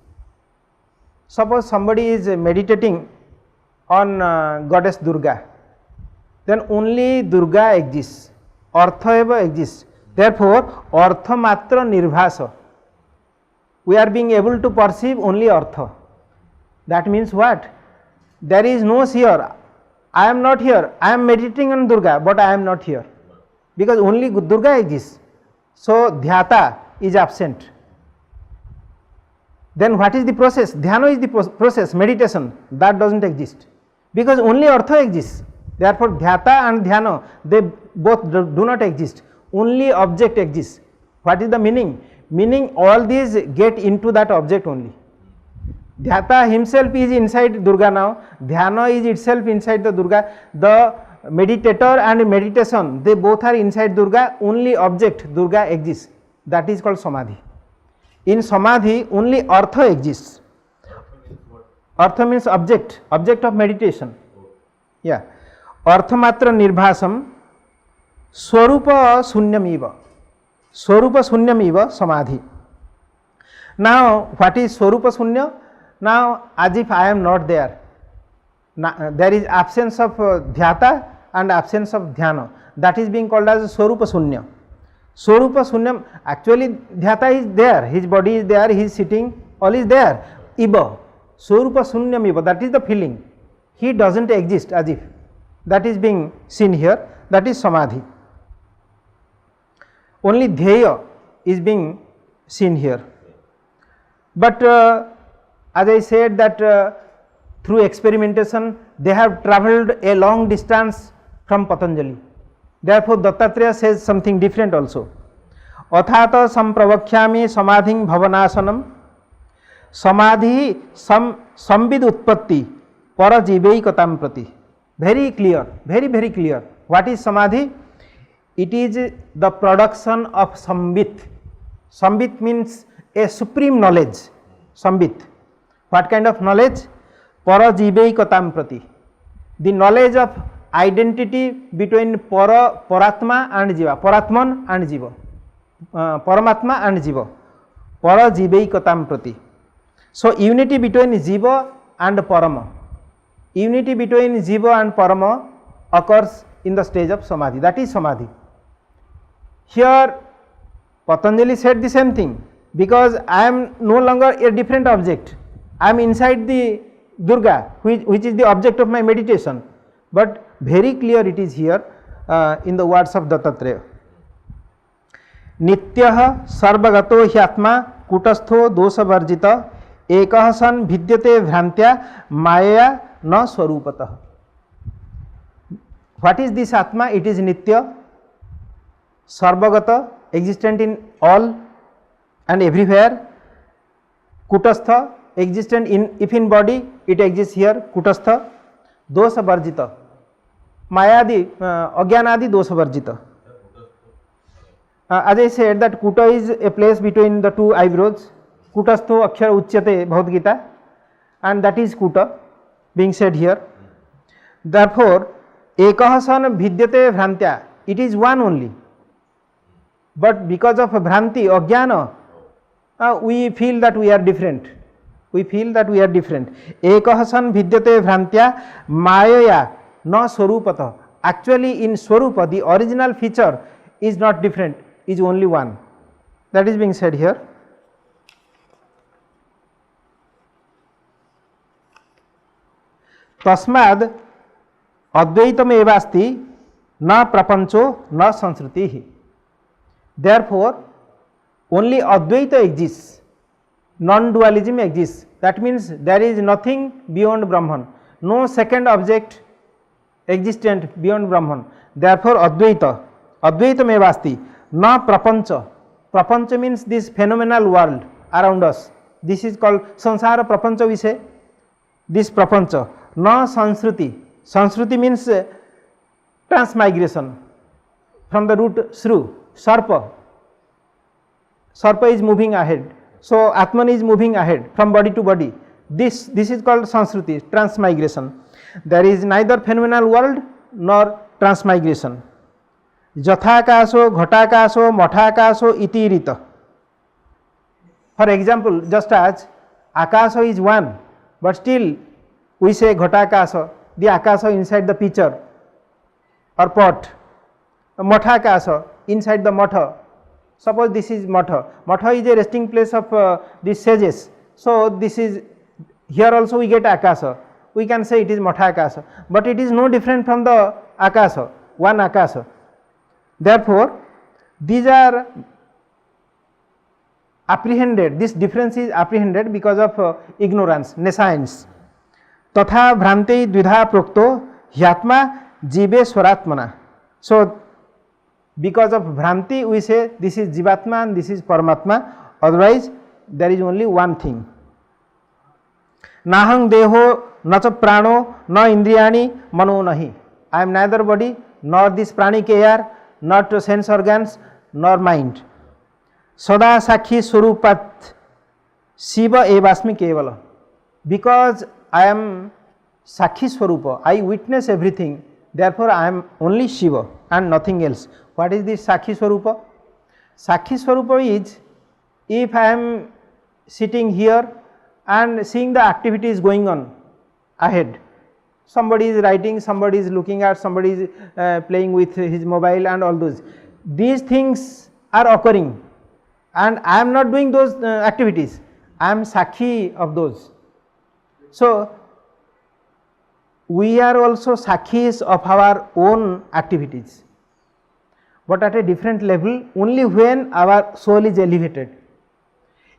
Suppose somebody is meditating on goddess Durga, then only Durga exists. Artha eva exists. Therefore, arthamatra nirvasa. We are being able to perceive only artha. That means what? There is no here. I am not here. I am meditating on Durga, but I am not here, because only Durga exists. So dhyata is absent. Then what is the process? Dhyana is the process, meditation, that does not exist, because only artha exists. Therefore, dhyata and dhyana, they both do not exist. Only object exists. What is the meaning? Meaning all these get into that object only. Dhyata himself is inside Durga now, dhyana is itself inside the Durga, the meditator and meditation, they both are inside Durga, only object Durga exists, that is called Samadhi. In Samadhi only artha exists. Artha means object, object of meditation. Yeah. Arthamatra nirvasam Swarupa Sunyamiva. Swarupa Sunyamiva Samadhi. Now what is Swarupa Sunya? Now, as if I am not there. Now, there is absence of dhyata and absence of dhyana. That is being called as Swarupa Sunya. Swarupa Sunyam, actually dhyata is there, his body is there, he is sitting, all is there. Iba, Swarupa Sunyam Iba, that is the feeling. He does not exist as if. That is being seen here, that is Samadhi. Only Dheya is being seen here. But as I said that through experimentation they have travelled a long distance from Patanjali. Therefore, Dattatreya says something different also. Athata sampravakhyami samadhing bhavanasanam samadhi samvid utpatti parajivaikatam prati. Very clear, very clear. What is Samadhi? It is the production of Sambit. Sambit means a supreme knowledge. Sambit. What kind of knowledge? Parajivaikatam prati. The knowledge of identity between Paratma and Jiva. Paratman and Jiva. Paramatma and Jiva. Parajivaikatam prati. So, unity between Jiva and Parama. Unity between Jiva and Parama occurs in the stage of Samadhi. That is Samadhi. Here Patanjali said the same thing, because I am no longer a different object. I am inside the Durga, which is the object of my meditation. But very clear it is here in the words of Dattatreya. Nityah sarvagato hyatma kutastho dosa varjita ekah san vidyate bhrantya maya na swarupatah. What is this Atma? It is Nitya, Sarvagata, existent in all and everywhere. Kutastha, existent in, if in body, it exists here, Kutastha. Dosa Varjita, मायादि अज्ञानादि दोष वर्जित. As I said that Kuta is a place between the two eyebrows. Kutastho akshara uchyate Bhagavad Gita, and that is Kuta being said here. Therefore, ekah san vidyate bhrantya, it is one only. But because of bhranti, ajnana, we feel that we are different. We feel that we are different. Ekah san vidyate bhrantya mayaya na swarupatah. Actually, in swarupa, the original feature is not different, is only one. That is being said here. तस्माद् अद्वैतमेवास्ति न प्रपंचो न संस्कृति. Therefore, only Advaita exists, non-dualism exists. That means there is nothing beyond Brahman, no second object existent beyond Brahman. Therefore, Advaitamevasti na prapancha. Prapancha means this phenomenal world around us. This is called sansara prapancha, we say. This prapancha. Na sanskruti. Sanskruti means transmigration from the root shru, sarpa. Sarpa is moving ahead. So Atman is moving ahead from body to body. This is called sanskruti, transmigration. There is neither phenomenal world nor transmigration. Jathakaso, ghatakaso, mathakaso iti rita. For example, just as akasa is one, but still we say ghatakasa, the akasa inside the pitcher or pot. Mathakasa, inside the matha. Suppose this is matha. Matha is a resting place of these sages. So this is, here also we get akasa. We can say it is mathakasa, but it is no different from the akasa, one akasa. Therefore, these are apprehended, this difference is apprehended because of ignorance, nescience. Tatha bhrante dvidha prokto hyatma jive swaratmana. So, because of bhranti we say this is jivatma and this is paramatma, otherwise there is only one thing. Nahang deho nacha prano na indriyani mano nahi. I am neither body nor this pranic air, not sense organs nor mind. Sada sakhi swarupat Shiva evasmi kevala. Because I am sakhi swarupa, I witness everything, therefore I am only Shiva and nothing else. What is this sakhi swarupa? Sakhi swarupa is, if I am sitting here and seeing the activities going on ahead, somebody is writing, somebody is looking at, somebody is playing with his mobile and all those. These things are occurring and I am not doing those activities, I am sakhi of those. So, we are also sakhis of our own activities, but at a different level only when our soul is elevated.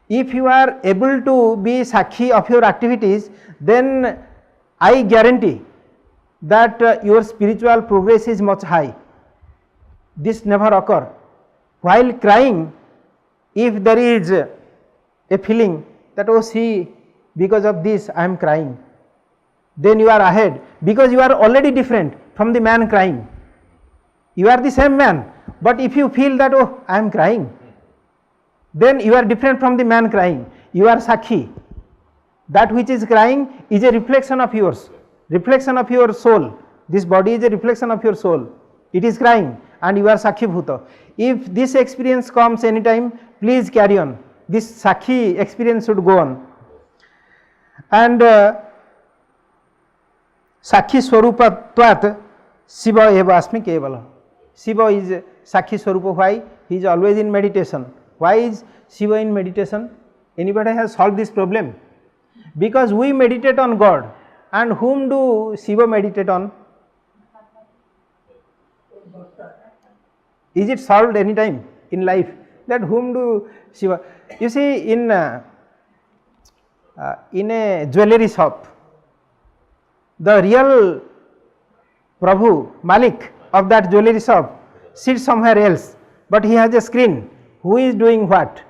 If you are able to be sakhi of your activities, then I guarantee that your spiritual progress is much high. This never occur. While crying, if there is a feeling that, oh see, because of this I am crying, then you are ahead, because you are already different from the man crying. You are the same man, but if you feel that, oh I am crying, then you are different from the man crying. You are sakhi. That which is crying is a reflection of yours, reflection of your soul. This body is a reflection of your soul. It is crying and you are sakhi bhuta. If this experience comes anytime, please carry on. This sakhi experience should go on. And sakhi swarupatvat Shiva eva asmi kevala. Shiva is sakhi swarupa. Why? He is always in meditation. Why is Shiva in meditation? Anybody has solved this problem? Because we meditate on God, and whom do Shiva meditate on? Is it solved any time in life that whom do Shiva? You see, in a jewellery shop, the real Prabhu, Malik of that jewellery shop sits somewhere else, but he has a screen. Who is doing what?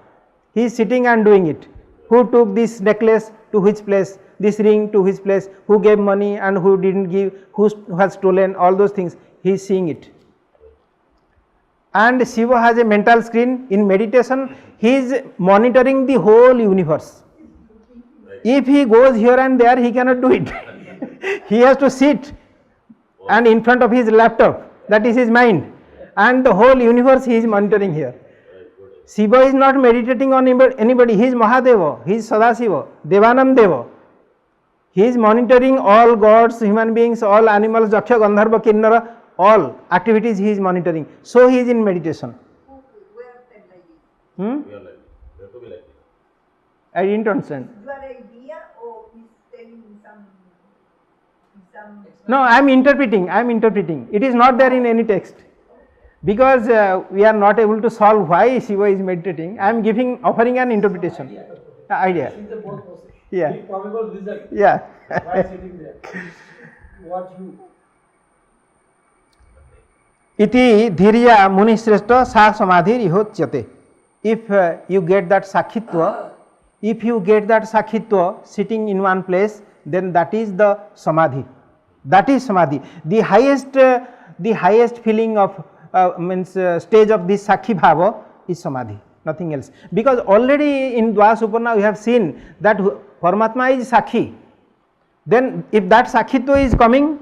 He is sitting and doing it. Who took this necklace to which place? this ring to his place, who gave money and who didn't give, who has stolen, all those things, he is seeing it. And Shiva has a mental screen. In meditation, he is monitoring the whole universe. If he goes here and there, he cannot do it. He has to sit and in front of his laptop, that is his mind, and the whole universe he is monitoring here. Shiva is not meditating on anybody, he is Mahadeva, he is Sadashiva, Devanam Deva. He is monitoring all gods, human beings, all animals, Daksha, Gandharva, Kinnara, all activities he is monitoring. So he is in meditation. We are like this. We are like this. We have to be like this. I didn't understand. Your idea or is telling some No, I am interpreting. It is not there in any text. Because we are not able to solve why Shiva is meditating, I am offering an interpretation. Idea. This is the both process. Yeah. The probable result. Yeah. Why sitting there? What you? Iti dhirya muni shrestha sa samadhi rihotyate. If you get that sakhitva sitting in one place, then that is the samadhi. That is samadhi. The highest feeling of stage of this sakhi bhava is samadhi, nothing else. Because already in Dvaya Suparna we have seen that Paramatma is sakhi. Then if that sakhitva is coming,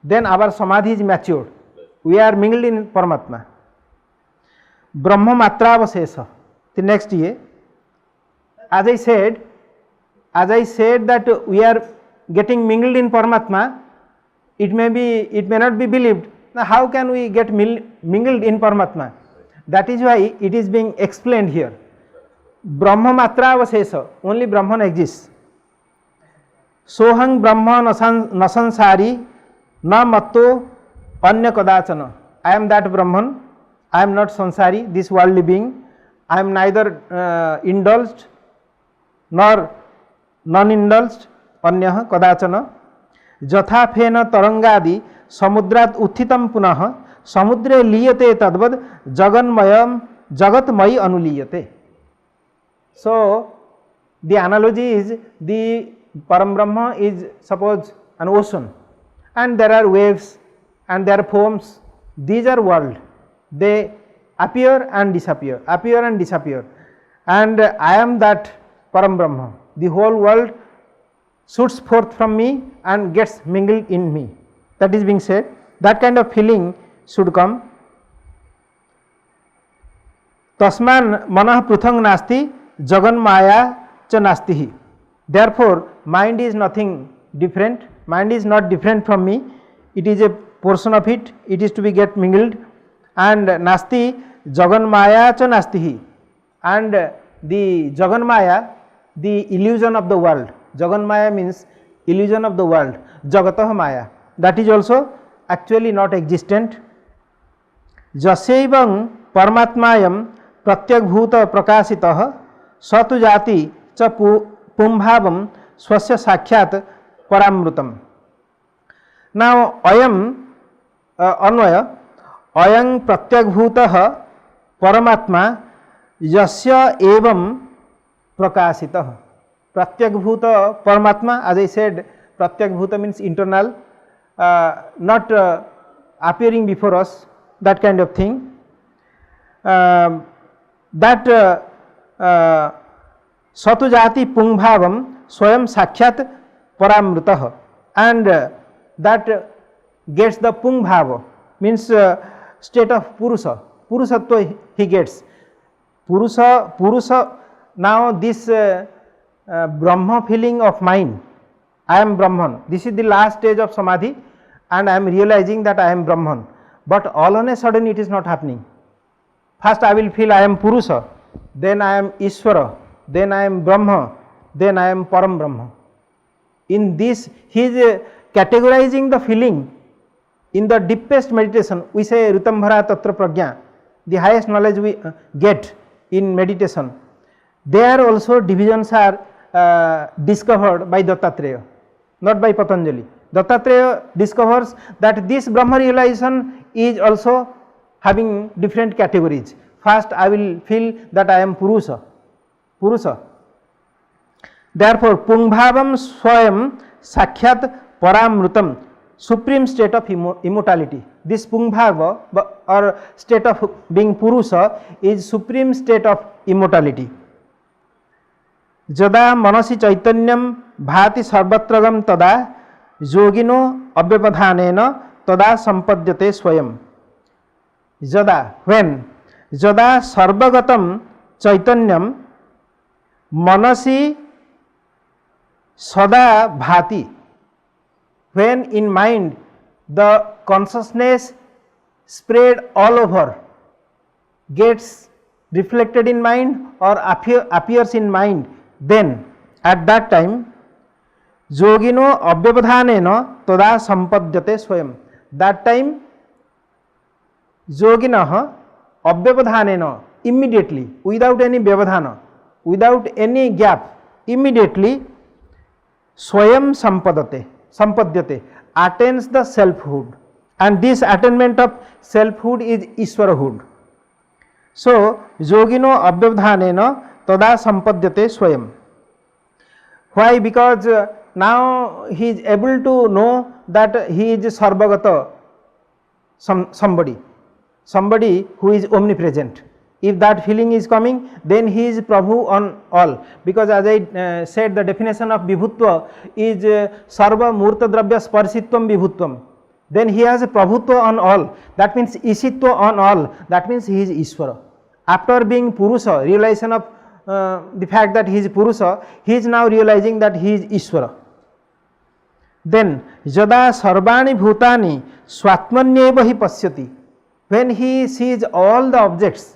then our samadhi is matured. We are mingled in Paramatma. Brahma matravasesa. The next year, as I said that we are getting mingled in Paramatma, it may not be believed. Now how can we get mingled in Paramatma? That is why it is being explained here. Brahma matravasesa, only Brahman exists. Sohang Brahma nasansari na matto anya kadachana. I am that Brahman, I am not sansari, this worldly being. I am neither indulged nor non-indulged, anya kadachana. Jatha phena tarangadi samudrat uthitam punah samudre liyate tadvad jagatmayi anuliyate. So the analogy is the Param Brahma is suppose an ocean and there are waves and there are foams. These are world. They appear and disappear, and I am that Param Brahma. The whole world shoots forth from me and gets mingled in me. That is being said. That kind of feeling should come. Tasman manah pruthang nasti jagan maya cha nastihi. Therefore, mind is nothing different. Mind is not different from me. It is a portion of it. It is to be get mingled. And nasti jagan maya cha nastihi. And the jagan maya, the illusion of the world. Jagan maya means illusion of the world. Jagatah maya. That is also actually not existent. Jaseivang paramatmayam pratyakbhuta prakashitah satu jati cha pumbhavam swasya sakhyat paramrutam. Now ayam anvaya ayang pratyakbhutah paramatma yasya evam prakashitah. Pratyakbhuta paramatma, as I said, pratyakbhuta means internal, not appearing before us, that kind of thing. That satujati pungbhavam swayam sakhyat paramrutah, and that gets the pungbhava, means state of purusha, purushatva he gets. Purusha, now this Brahma feeling of mine, I am Brahman, this is the last stage of samadhi and I am realizing that I am Brahman, but all on a sudden it is not happening. First I will feel I am Purusha, then I am Ishvara, then I am Brahma, then I am Param Brahma. In this he is categorizing the feeling. In the deepest meditation we say Ritambhara Tatra Prajna, the highest knowledge we get in meditation. There also divisions are discovered by Dattatreya, not by Patanjali. Dattatreya discovers that this Brahma realization is also having different categories. First I will feel that I am Purusha. Therefore, Pungbhavam Swayam Sakhyat Paramrutam, supreme state of immortality. This Pungbhava or state of being Purusha is supreme state of immortality. Jada manasi chaitanyam bhati sarvatragam tada yogino avyavadhanena tada sampadyate swayam. Jada, when jada sarvagatam chaitanyam manasi sada bhati, when in mind the consciousness spread all over, gets reflected in mind or appears in mind, then at that time yogino avyavadhanena tada sampadyate swayam. That time yoginah avyavadhanena, immediately, without any vyavadhana, without any gap, immediately swayam sampadyate, attains the selfhood, and this attainment of selfhood is Ishwarahood. So yogino avyavadhanena tada sampadyate swayam. Why? Because now he is able to know that he is sarvagata, somebody who is omnipresent. If that feeling is coming, then he is Prabhu on all, because as I said, the definition of Vibhutva is Sarva Murta Dravya Sparsitvam Vibhutvam. Then he has a Prabhutva on all, that means Ishitva on all, that means he is Ishvara. After being Purusha, realization of the fact that he is Purusha, he is now realizing that he is Ishvara. Then Jada Sarvani Bhutani Swatmanyeva hi pasyati, when he sees all the objects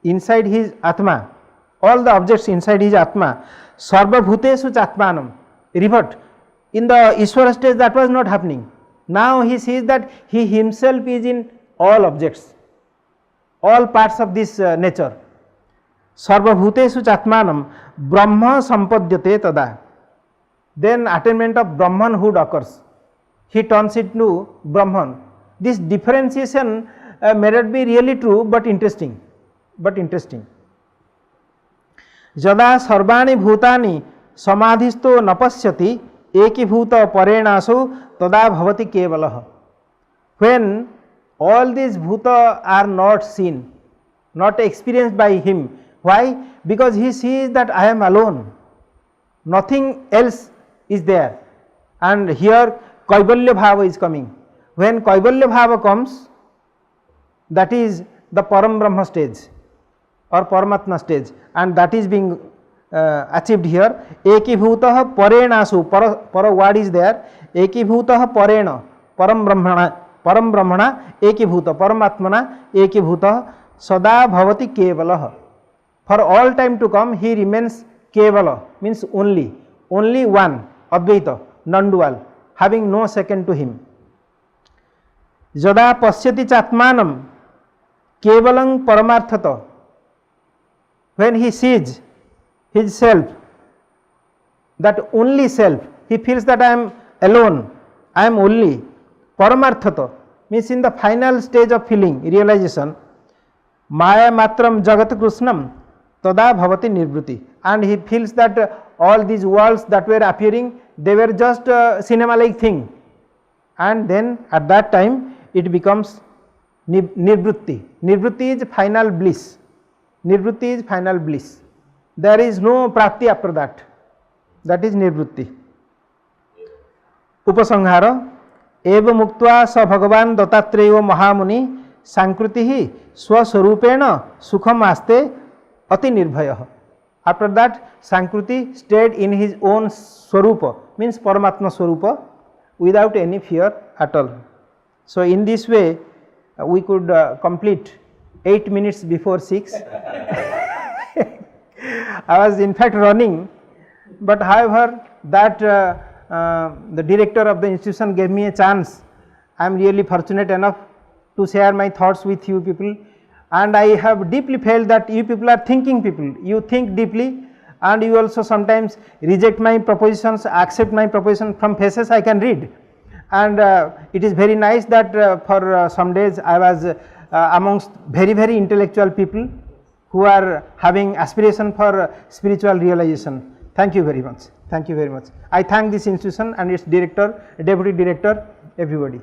inside his Atma, all the objects inside his Atma, Sarva Bhuteshu Chatmanam, revert. In the Ishvara stage that was not happening. Now he sees that he himself is in all objects, all parts of this nature. Sarva Bhuteshu Chatmanam Brahma Sampadyate tada. Then attainment of Brahmanhood occurs. He turns it to Brahman. This differentiation may not be really true, but interesting. Jada sarvani bhutani samadhisto napasyati ekibhuta parenaso tada bhavati kevalah. When all these bhuta are not seen, not experienced by him. Why? Because he sees that I am alone, nothing else is there, and here Kaivalya Bhava is coming. When Kaivalya Bhava comes, that is the Param Brahma stage or Paramatma stage, and that is being achieved here. Ekibhutah parenasu, para word is there. Ekibhutah parena, param brahmana ekibhuta, paramatmana ekibhuta sada bhavati kevalah. For all time to come he remains kevala, means only one, advaita, non-dual, having no second to him. Jada pasyati chatmanam kevalang paramarthata, when he sees his self, that only self, he feels that I am alone, I am only. Paramarthata means in the final stage of feeling, realization. Maya matram jagat krishnam tada bhavati nirvruti, and he feels that all these worlds that were appearing, they were just a cinema like thing, and then at that time it becomes nirvruti. Nirvruti is final bliss. Nirvruti is final bliss. There is no prapti after that. That is nirvruti. Upasanghara eva muktva sa bhagavan dattatreyo mahamuni sankrutihi swaswarupena sukham aste ati nirbhayah. After that, Sankruti stayed in his own swarupa, means Paramatma swarupa, without any fear at all. So in this way we could complete 8 minutes before 6. I was in fact running, but however that the director of the institution gave me a chance. I am really fortunate enough to share my thoughts with you people, and I have deeply felt that you people are thinking people. You think deeply, and you also sometimes reject my propositions, accept my proposition from faces I can read. And it is very nice that for some days I was amongst very intellectual people who are having aspiration for spiritual realization. Thank you very much. Thank you very much. I thank this institution and its director, deputy director, everybody.